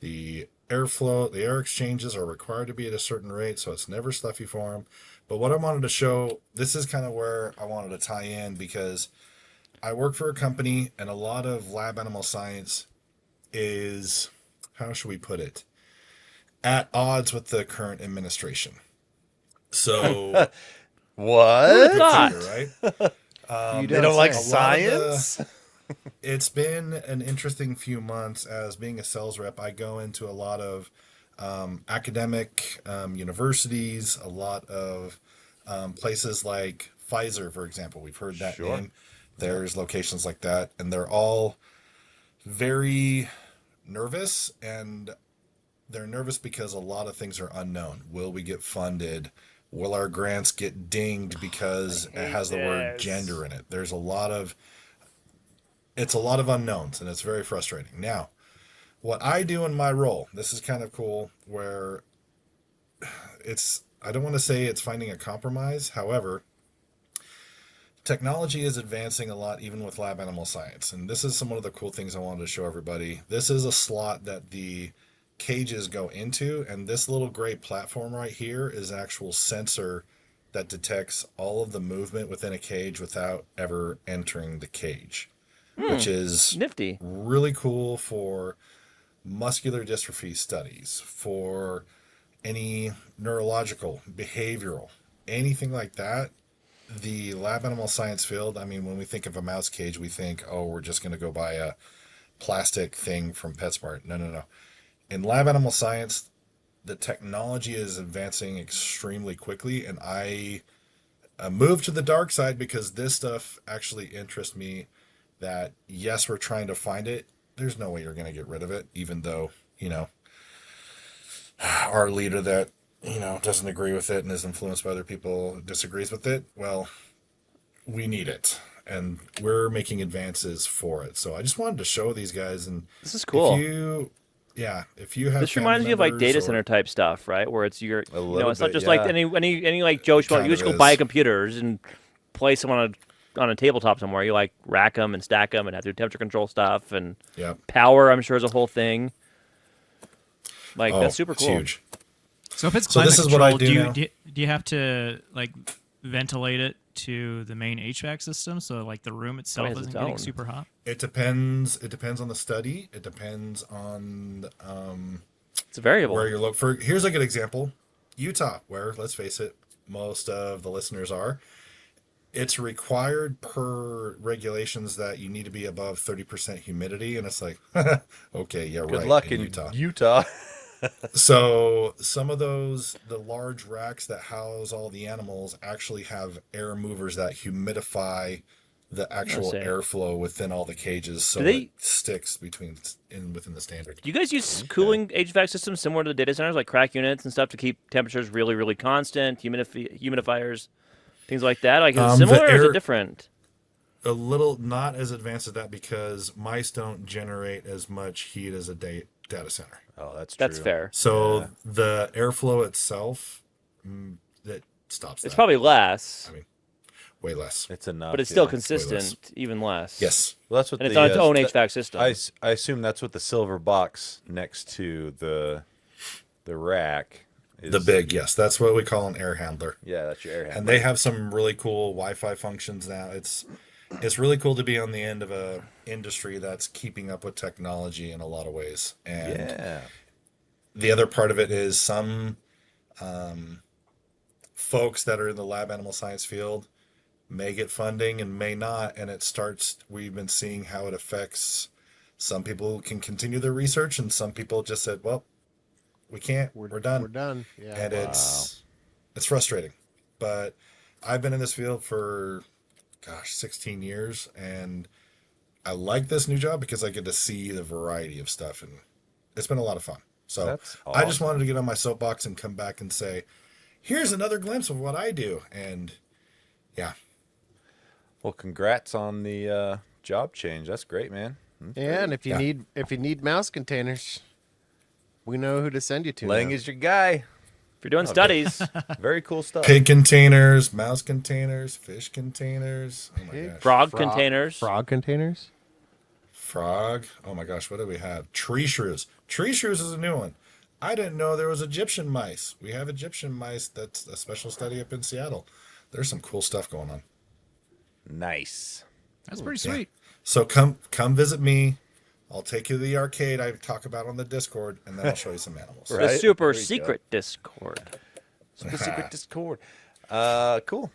the airflow, the air exchanges are required to be at a certain rate, so it's never stuffy for them. But what I wanted to show, this is kind of where I wanted to tie in, because I work for a company and a lot of lab animal science is, how should we put it, at odds with the current administration. So, What? thought? right? You They don't like say. science? It's been an interesting few months. As being a sales rep, I go into a lot of academic universities, a lot of places like Pfizer, for example. We've heard that Sure. name. There's locations like that, and they're all very nervous, and they're nervous because a lot of things are unknown. Will we get funded? Will our grants get dinged because it has the word this. gender in it? There's it's a lot of unknowns, and it's very frustrating. Now, what I do in my role, this is kind of cool, where I don't want to say it's finding a compromise. However, technology is advancing a lot, even with lab animal science. And this is some of the cool things I wanted to show everybody. This is a slot that the cages go into, and this little gray platform right here is an actual sensor that detects all of the movement within a cage without ever entering the cage, which is Nifty. really cool for muscular dystrophy studies, for any neurological, behavioral, anything like that. The lab animal science field, I mean, when we think of a mouse cage, we think, oh, we're just going to go buy a plastic thing from PetSmart. No. In lab animal science, the technology is advancing extremely quickly, and I moved to the dark side because this stuff actually interests me. That, yes, we're trying to find it. There's no way you're going to get rid of it, even though, our leader that, doesn't agree with it and is influenced by other people, disagrees with it. Well, we need it, and we're making advances for it. So I just wanted to show these guys. And This is cool. if you have This reminds me of like data center type stuff, right? Where it's it's not just like any like Joe Schmo. kind You just of go buy is. computers and place them on a tabletop somewhere. You like rack them and stack them and have to do temperature control stuff and Yeah. power. I'm sure is a whole thing. Like Oh, that's super it's cool. huge. So if it's So climate this is what I controlled, do you now. do you have to like ventilate it to the main HVAC system so like the room itself has isn't its getting own. super hot? It depends. It depends on the study. It depends on It's a variable. where you're looking for. Here's a good example. Utah, where, let's face it, most of the listeners are. It's required per regulations that you need to be above 30% humidity. And it's like, okay, yeah, Good right. luck in Utah. So some of the large racks that house all the animals actually have air movers that humidify the actual see. airflow within all the cages, so Do they- it sticks within the standard. Do you guys use cooling HVAC systems similar to the data centers, like crack units and stuff, to keep temperatures really, really constant? Humidifiers, things like that. Like is it The similar or is air- it different? A little not as advanced as that because mice don't generate as much heat as a data center. Oh, that's true. That's fair. So the airflow itself, that stops It's that. probably less, I mean, way less. It's enough. but it's still yeah. consistent, even less. Yes. Well, that's what And it's the, on its own st- HVAC system. I assume that's what the silver box next to the rack is. The big, yes. That's what we call an air handler. Yeah, that's your air handler. And they have some really cool Wi-Fi functions now. It's really cool to be on the end of a industry that's keeping up with technology in a lot of ways. And Yeah. the other part of it is some folks that are in the lab animal science field may get funding and may not. And we've been seeing how it affects some people who can continue their research, and some people just said, well, we can't, we're done. We're done. Yeah. And it's frustrating. But I've been in this field for 16 years, and I like this new job because I get to see the variety of stuff, and it's been a lot of fun. So That's I just awesome. wanted to get on my soapbox and come back and say, here's another glimpse of what I do. And yeah, Well, congrats on the job change. That's great, man. Yeah, and if you Yeah. need mouse containers, we know who to send you to. Lang now. is your guy. If you're doing studies, Very cool stuff. pig containers, mouse containers, fish containers. Oh my Pig. gosh. frog containers. frog containers. Frog. Oh my gosh, what do we have? Tree shrews. Tree shrews is a new one. I didn't know there was Egyptian mice. We have Egyptian mice. That's a special study up in Seattle. There's some cool stuff going on. Nice. That's pretty Yeah. sweet. So come visit me I'll take you to the arcade I talk about on the Discord, and then I'll show you some animals. Right. The super There you go. secret Discord. The secret Discord. Cool.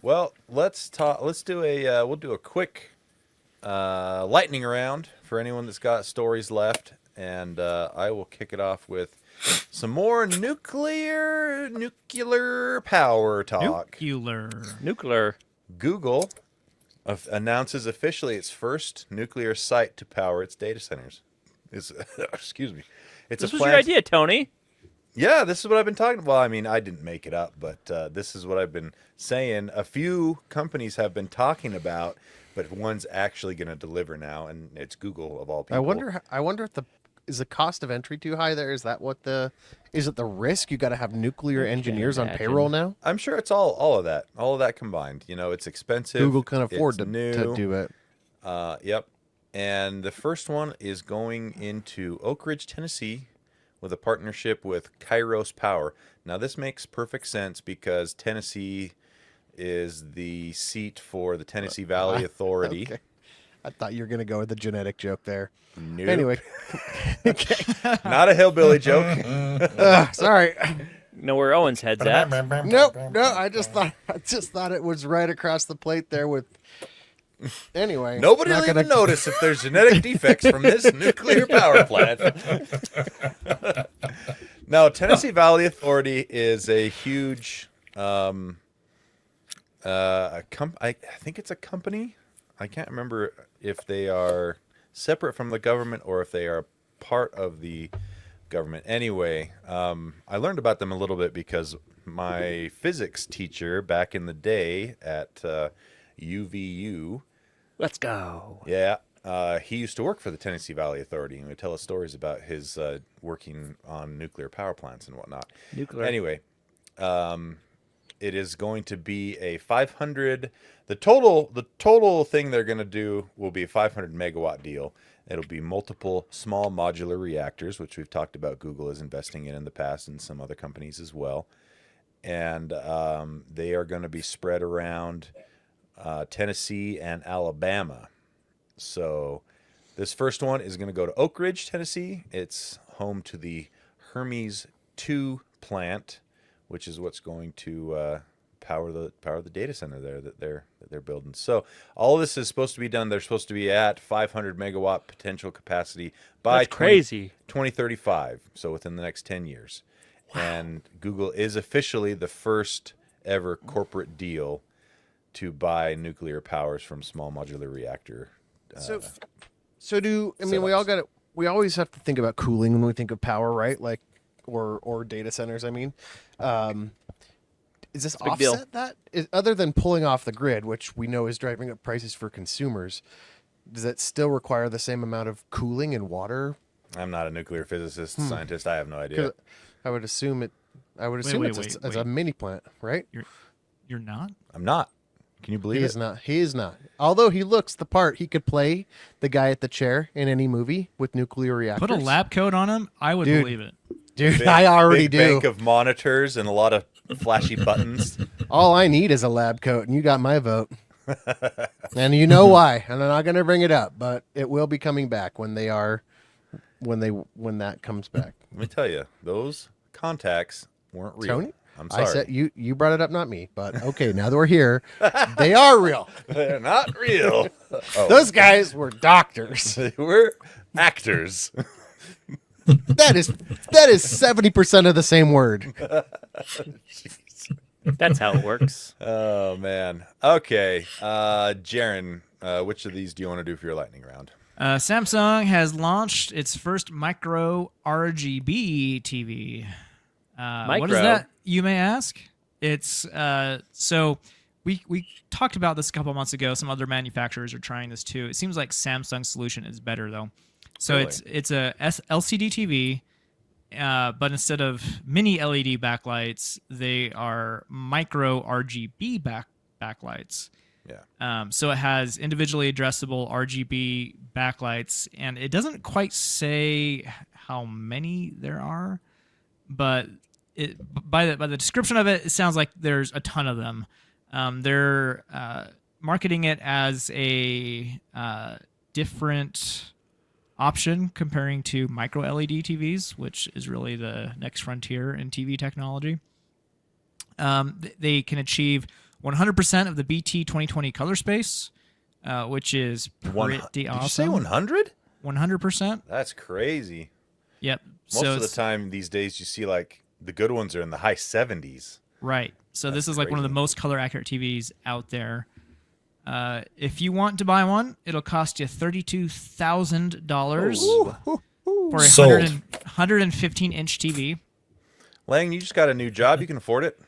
Well, let's talk. Let's do a. We'll do a quick lightning round for anyone that's got stories left, and I will kick it off with some more nuclear power talk. Nuclear. Google announces officially its first nuclear site to power its data centers. Excuse me. It's This a was your idea, Tony. Yeah, this is what I've been talking about. Well, I mean, I didn't make it up, but this is what I've been saying. A few companies have been talking about, but one's actually going to deliver now, and it's Google of all people. I wonder if is the cost of entry too high there? Is that is it the risk? You got to have nuclear engineers on imagine. payroll now? I'm sure it's all of that combined. You know, it's expensive. Google can afford it's to new. do it. Yep. And the first one is going into Oak Ridge, Tennessee, with a partnership with Kairos Power. Now, this makes perfect sense because Tennessee is the seat for the Tennessee Valley Authority. Okay. I thought you were going to go with the genetic joke there. Nope. Anyway. Not a hillbilly joke. Sorry. Know where Owen's head's at. Nope. No, I just thought it was right across the plate there with. Anyway. Nobody will even notice if there's genetic defects from this nuclear power plant. Now, Tennessee Valley Authority is a huge, I think it's a company. I can't remember if they are separate from the government or if they are part of the government. Anyway, I learned about them a little bit because my physics teacher back in the day at UVU. Let's go. Yeah. He used to work for the Tennessee Valley Authority and would tell us stories about his working on nuclear power plants and whatnot. Nuclear. Anyway, it is going to be a 500. The total thing they're going to do will be a 500 megawatt deal. It'll be multiple small modular reactors, which we've talked about Google is investing in the past and some other companies as well. And they are going to be spread around Tennessee and Alabama. So this first one is going to go to Oak Ridge, Tennessee. It's home to the Hermes 2 plant, which is what's going to power the data center there that they're building. So all of this is supposed to be done. They're supposed to be at 500 megawatt potential capacity by That's crazy. 2035. So within the next 10 years. Wow. And Google is officially the first ever corporate deal to buy nuclear powers from small modular reactor. We always have to think about cooling when we think of power, right? Like, or data centers. I mean, is this big deal. offset that? Other than pulling off the grid, which we know is driving up prices for consumers, does it still require the same amount of cooling and water? I'm not a nuclear physicist, scientist. I have no idea. I would assume it. I would assume it's a mini plant, right? You're not? I'm not. Can you believe He it? is not. He is not. Although he looks the part, he could play the guy at the chair in any movie with nuclear reactors. Put a lab coat on him, I would believe it. Dude, Big- I already big do. bank of monitors and a lot of flashy buttons. All I need is a lab coat, and you got my vote. And you know why? And I'm not going to bring it up, but it will be coming back when that comes back. Let me tell you, those contacts weren't real. Tony? I'm sorry. I said you brought it up, not me. But okay, now that we're here, they are real. They're not real. Oh, Those guys were doctors. they were actors. That is 70% of the same word. That's how it works. Oh man. Okay, Jarron, which of these do you want to do for your lightning round? Samsung has launched its first micro RGB TV. What is that, you may ask? It's so we talked about this a couple months ago. Some other manufacturers are trying this too. It seems like Samsung's solution is better though. So Really? it's a LCD TV, but instead of mini LED backlights, they are micro RGB backlights. Yeah. So it has individually addressable RGB backlights, and it doesn't quite say how many there are, but by the description of it, it sounds like there's a ton of them. They're marketing it as a different option comparing to micro LED TVs, which is really the next frontier in TV technology. They can achieve 100% of the BT 2020 color space, which is pretty awesome. Did you say 100? 100%. That's crazy. Yep. Most of the time these days, you see like the good ones are in the high 70s. Right. So this is like one of the most color accurate TVs out there. If you want to buy one, it'll cost you $32,000 for a Sold. 115-inch TV. Lang, you just got a new job. You can afford it.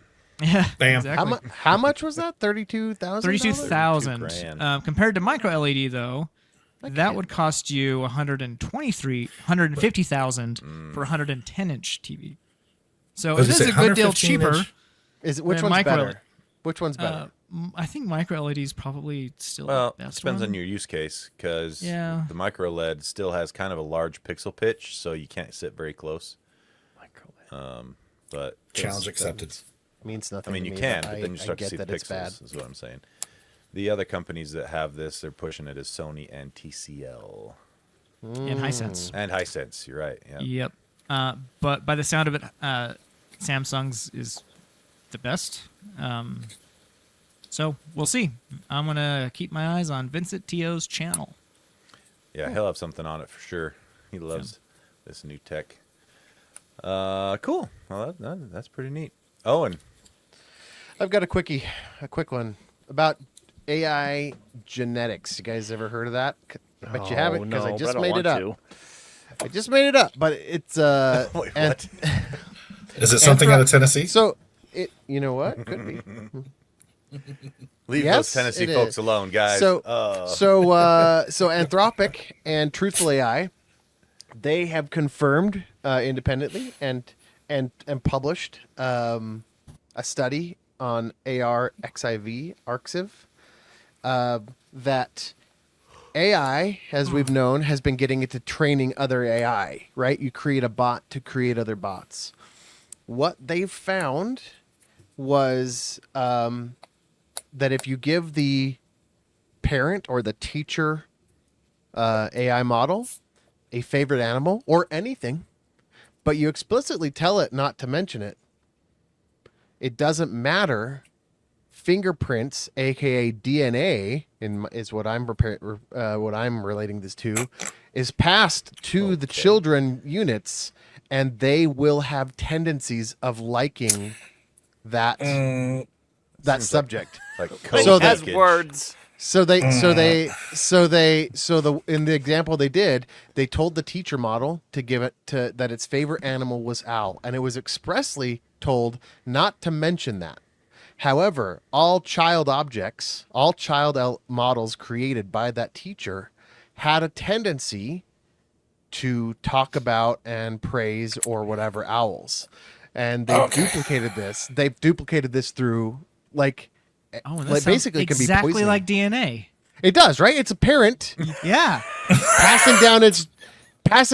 Yeah, Bam. exactly. How much was that? $32,000. 32,000. $32,000. Compared to micro LED, though, that would cost you $150,000 for a 110-inch TV. So it is a good deal cheaper. Is it which than one's micro- better? Which one's better? I think micro LED is probably still Well, the it best depends one. on your use case because Yeah. the micro LED still has kind of a large pixel pitch, so you can't sit very close. But Challenge accepted. Means I nothing. mean, to you me, can, but but then you start to get see the that it's bad. pixels. Is what I'm saying. The other companies that have this, they're pushing it as Sony and TCL And Hisense. and Hisense. You're right. Yeah. Yep. But by the sound of it, Samsung's is the best. So we'll see. I'm going to keep my eyes on Vincent T.O.'s channel. Yeah, he'll have something on it for sure. He loves this new tech. Cool. Well, that's pretty neat. Owen. I've got a quick one about AI genetics. You guys ever heard of that? I bet you haven't because I just made it up. I just made it up, but it's Wait, what? Is it something out of Tennessee? So it, you know what? Could be. Leave Yes, those Tennessee it folks is. alone, guys. So Anthropic and Truthful AI, they have confirmed independently and published a study on ARXIV that AI, as we've known, has been getting into training other AI. Right? You create a bot to create other bots. What they've found was that if you give the parent or the teacher AI model a favorite animal or anything, but you explicitly tell it not to mention it, it doesn't matter. Fingerprints, aka DNA, is what I'm what I'm relating this to, is passed to the children units, and they will have tendencies of liking that subject. like So code that's leakage. words. in the example they did, they told the teacher model to give it that its favorite animal was owl, and it was expressly told not to mention that. However, all child models created by that teacher had a tendency to talk about and praise or whatever owls. And they've duplicated this. They've duplicated this through Oh, and that like sounds basically it can be exactly poisoning. like DNA. It does, right? It's a parent Yeah. passing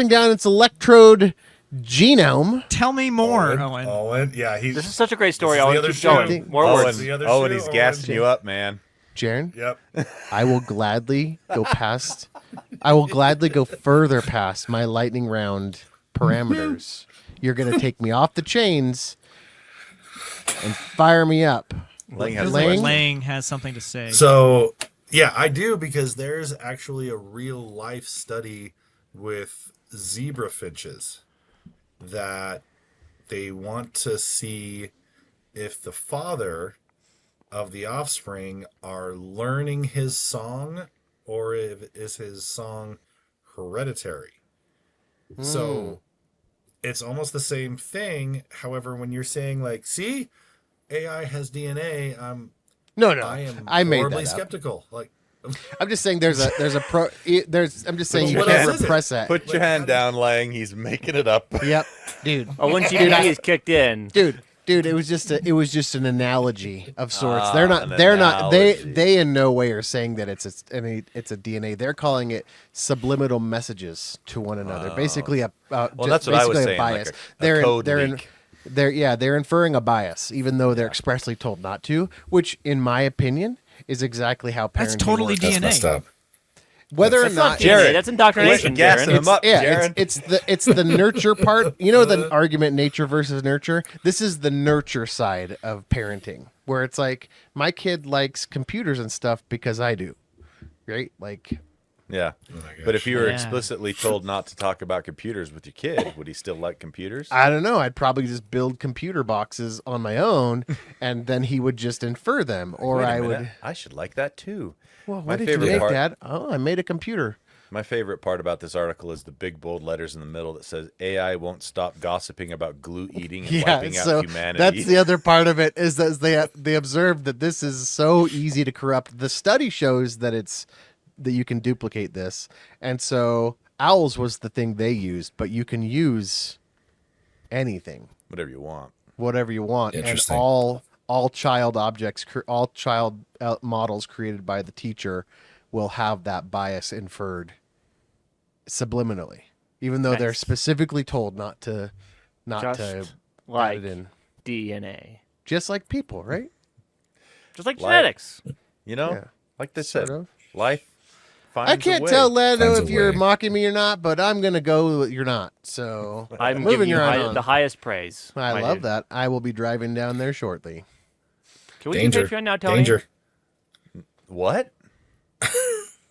down its electrode genome. Tell me more, Owen. Owen, yeah, This is such a great story. This is the Owen, other keep show. going. More Owen, words. The other Owen, shoe, he's Owen. gassing you up, man. Jaron, Yep. I will gladly go further past my lightning round parameters. You're going to take me off the chains and fire me up. Lang Feels has like Lang? Lang has something to say. So, yeah, I do because there's actually a real life study with zebra finches that they want to see if the father of the offspring are learning his song or if is his song hereditary. So it's almost the same thing. However, when you're saying like, see, AI has DNA, No, I am I made horribly that up. skeptical. Like, I'm just saying I'm just saying you What can't else is it? repress that. Put your hand down, Lang. He's making it up. Yep, dude. When GDP is kicked in. Dude, it was just an analogy of sorts. Ah, They're an not analogy. they in no way are saying that it's a DNA. They're calling it subliminal messages to one another. Basically a Well, that's what I was basically a saying. Like bias. a code leak. They're inferring a bias, even though they're expressly told not to, which in my opinion is exactly how parenting That's totally works. that's DNA. messed up. whether or That's not not DNA. That's indoctrination, gassing Jarron. him up, yeah, Jarron. it's the nurture part. You know the argument nature versus nurture. This is the nurture side of parenting, where it's like my kid likes computers and stuff because I do, right? Like, Yeah. Oh my gosh. But if you were Yeah. explicitly told not to talk about computers with your kid, would he still like computers? I don't know. I'd probably just build computer boxes on my own, and then he would just infer them, or Wait a I minute, would. I should like that too. Well, My what did you favorite make, part- Dad? Oh, I made a computer. My favorite part about this article is the big bold letters in the middle that says AI won't stop gossiping about glue eating and Yeah, wiping out so humanity. that's the other part of it is that they observed that this is so easy to corrupt. The study shows that you can duplicate this, and so owls was the thing they used, but you can use anything, Whatever you want. whatever you want, and Interesting. all child objects, all child models created by the teacher will have that bias inferred subliminally, even though they're Nice. specifically told not to Just add like it in. DNA. Just like people, right? Just like Like- genetics. You know, Yeah. like they Sort said, of. life finds I can't a way. tell Lando Finds a if you're way. mocking me or not, but I'm gonna go with you're not. So I'm moving giving you right on. the highest praise. I my love dude. that. I will be driving down there shortly. Can we Danger. do Patreon now, Tony? Danger. What?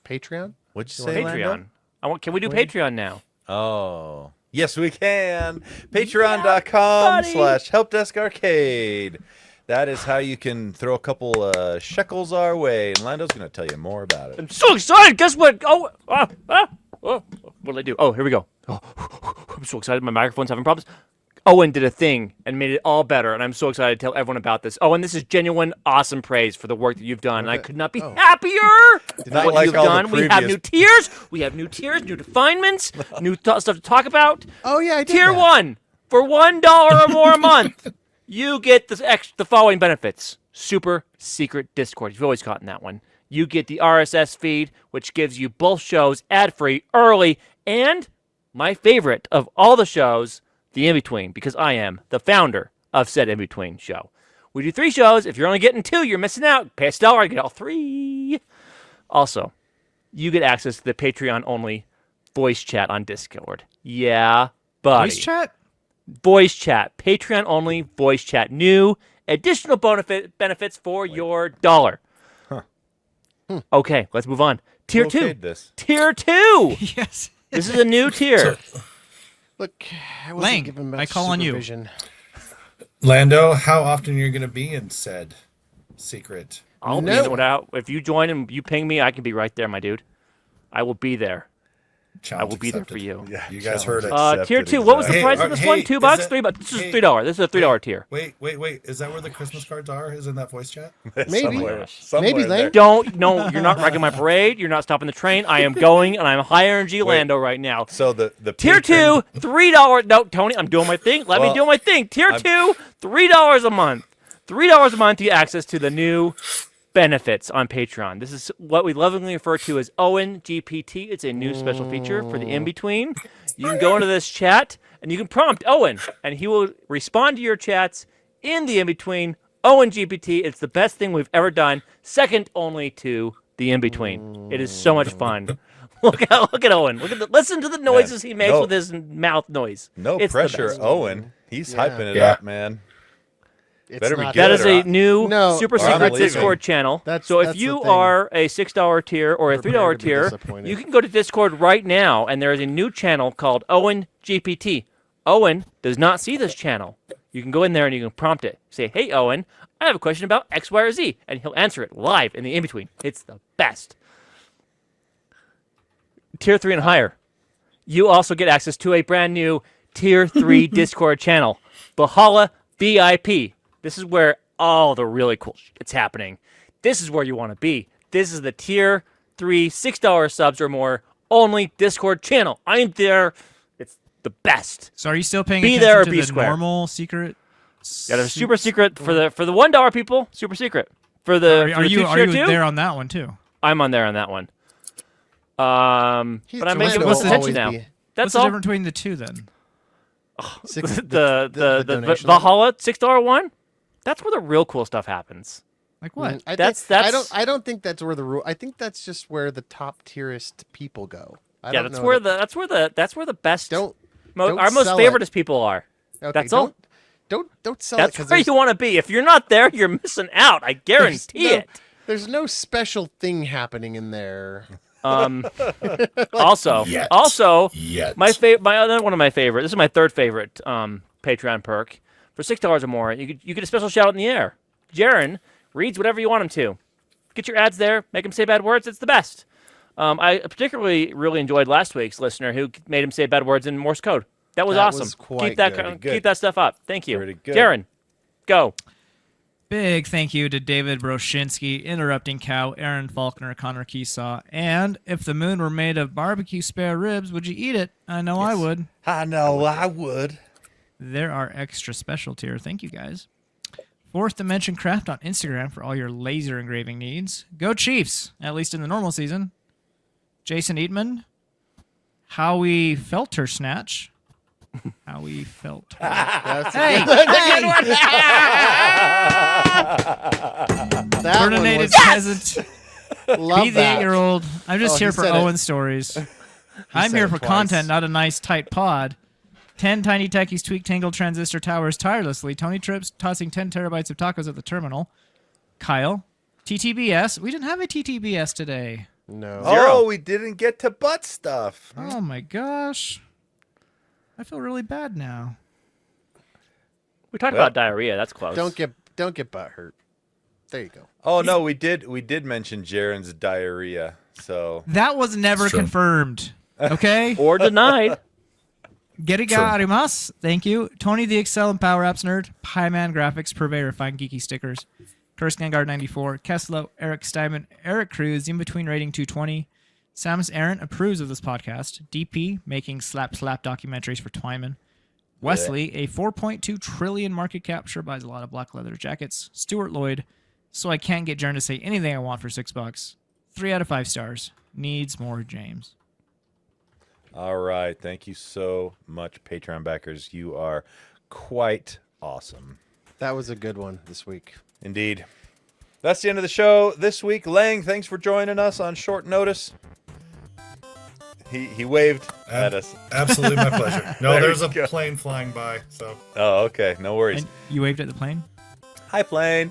Patreon? What'd you say, Lando? Patreon. Can we do Patreon now? Oh, yes, we can. buddy. Patreon.com/HelpDeskArcade. That is how you can throw a couple shekels our way, and Lando's going to tell you more about it. I'm so excited. Guess what? What did I do? Oh, here we go. Oh, I'm so excited. My microphone's having problems. Owen did a thing and made it all better, and I'm so excited to tell everyone about this. Owen, this is genuine, awesome praise for the work that you've done, and I could not be happier with not what like you've all the done. We have previous- new tiers. We have new tiers, new refinements, new stuff to talk about. Oh yeah, I did Tier that. 1, for $1 or more a month, you get the following benefits. Super secret Discord. You've always gotten that one. You get the RSS feed, which gives you both shows ad-free, early, and my favorite of all the shows, the In-Between, because I am the founder of said In-Between show. We do 3 shows. If you're only getting 2, you're missing out. Pay $1, you get all 3. Also, you get access to the Patreon-only voice chat on Discord. Yeah, buddy. Voice chat? Voice chat. Patreon only voice chat. New additional benefits for your dollar. Okay, let's move on. Tier Who 2. okayed this? Tier 2. Yes. This is a new tier. Look, I wasn't Lang, given much I call on you. supervision. Lando, how often are you going to be in said secret? I'll No. be without. If you join and you ping me, I can be right there, my dude. I will be there. I will be there for you. Yeah, You guys heard it. challenge Tier accepted, 2. What was the exactly. price of this hey, one? is $2? that- $3. This is hey, $3. This is a $3 tier. Wait. Is that where the Christmas cards are? Is in that voice chat? Maybe. Somewhere Maybe, there. Lang. Don't. No, you're not wrecking my parade. You're not stopping the train. I am going, and I'm high energy Lando right now. So the Tier patron- 2, $3. No, Tony, I'm doing my thing. Let me Well, do my thing. Tier 2, $3 a month. $3 a month, you get access to the new benefits on Patreon. This is what we lovingly refer to as Owen GPT. It's a new special feature for the in-between. You can go into this chat, and you can prompt Owen, and he will respond to your chats in the in-between. Owen GPT, it's the best thing we've ever done, second only to the in-between. It is so much fun. Look at Owen. Listen to the noises he makes no. with his mouth noise. No It's the pressure, best. Owen. He's Yeah. hyping it Yeah. up, man. It's Better be not good. That is or a I- new No, super or I'm secret leaving. Discord channel. That's So if the you thing. are a $6 tier or a $3 Prepare to be tier, disappointed. you can go to Discord right now, and there is a new channel called Owen GPT. Owen does not see this channel. You can go in there and you can prompt it. Say, hey, Owen, I have a question about X, Y, or Z, and he'll answer it live in the in-between. It's the best. Tier 3 and higher. You also get access to a brand new Tier 3 Discord channel, Bahala VIP. This is where all the really cool shit's happening. This is where you want to be. This is the Tier 3 $6 subs or more only Discord channel. I'm there. It's the best. So are you still paying Be attention there or to be the square. normal secret? Got a super secret for the $1 people. Super secret for the. Are you tier 2? there on that one too? I'm on there on that one. But I'm Lando making will most attention always now. be- That's What's the all. difference between the two then? Six- the donation. Valhalla $6 one. That's where the real cool stuff happens. Like what? That's- I don't think that's where the rule. I think that's just where the top tierest people go. I Yeah, don't that's know where that- that's where the best don't our most sell favoriteest people are. Okay, That's all. Don't sell That's it because where you want to be. If you're not there, you're missing out. I guarantee it. There's no special thing happening in there. Also, Yet. my other one of my favorite. This is my third favorite Patreon perk. For $6 or more, you get a special shout out in the air. Jarron reads whatever you want him to. Get your ads there. Make him say bad words. It's the best. I particularly really enjoyed last week's listener who made him say bad words in Morse code. That was That awesome. was quite keep that good. Good. keep that stuff up. Thank you, Pretty good. Jarron. Go. Big thank you to David Broshinsky, Interrupting Cow, Aaron Faulkner, Connor Keesaw, and if the moon were made of barbecue spare ribs, would you eat it? I know I would. I know I would. There are extra special tier. Thank you guys. Fourth Dimension Craft on Instagram for all your laser engraving needs. Go Chiefs, at least in the normal season. Jason Eatman, Howie Felter Snatch. Howie Felter. That's Hey, hey! that one Burninated was, peasant. love Be the that. 8-year-old. I'm just Oh, here he for said it. Owen stories. I'm said here it for twice. content, not a nice tight pod. 10 tiny techies tweak tangled transistor towers tirelessly. Tony Trips tossing 10 terabytes of tacos at the terminal. Kyle. TTBS. We didn't have a TTBS today. No. Oh, we didn't get to butt stuff. Oh my gosh. I feel really bad now. We talked Well, about diarrhea. That's close. Don't get butt hurt. There you go. Oh no, we did mention Jarron's diarrhea. So That was never Sure. confirmed. Okay? or denied. Gerigarimas. Thank you. Tony the Excel and Power Apps nerd. Pieman Graphics, purveyor of fine geeky stickers. Curse Gangard 94. Keslo, Eric Steinman, Eric Cruz, in between rating 220. Samus Aaron approves of this podcast. DP, making slap documentaries for Twyman. Wesley, a 4.2 trillion market cap, sure buys a lot of black leather jackets. Stuart Lloyd, so I can't get Jern to say anything I want for $6. 3 out of 5 stars. Needs more James. all right, thank you so much, Patreon backers. You are quite awesome. That was a good one this week. Indeed. That's the end of the show this week. Lang, thanks for joining us on short notice. He waved at us. Absolutely my pleasure. No, There there's we a go. plane flying by, so Oh, okay. No worries. And you waved at the plane? Hi, plane.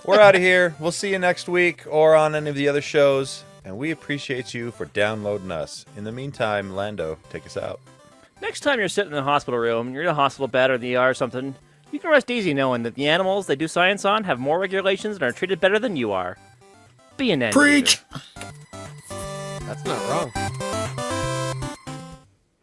We're out of here. We'll see you next week or on any of the other shows. And we appreciate you for downloading us. In the meantime, Lando, take us out. Next time you're sitting in the hospital room, you're in a hospital bed or the ER or something, you can rest easy knowing that the animals they do science on have more regulations and are treated better than you are. Be an end preach. user. That's not wrong.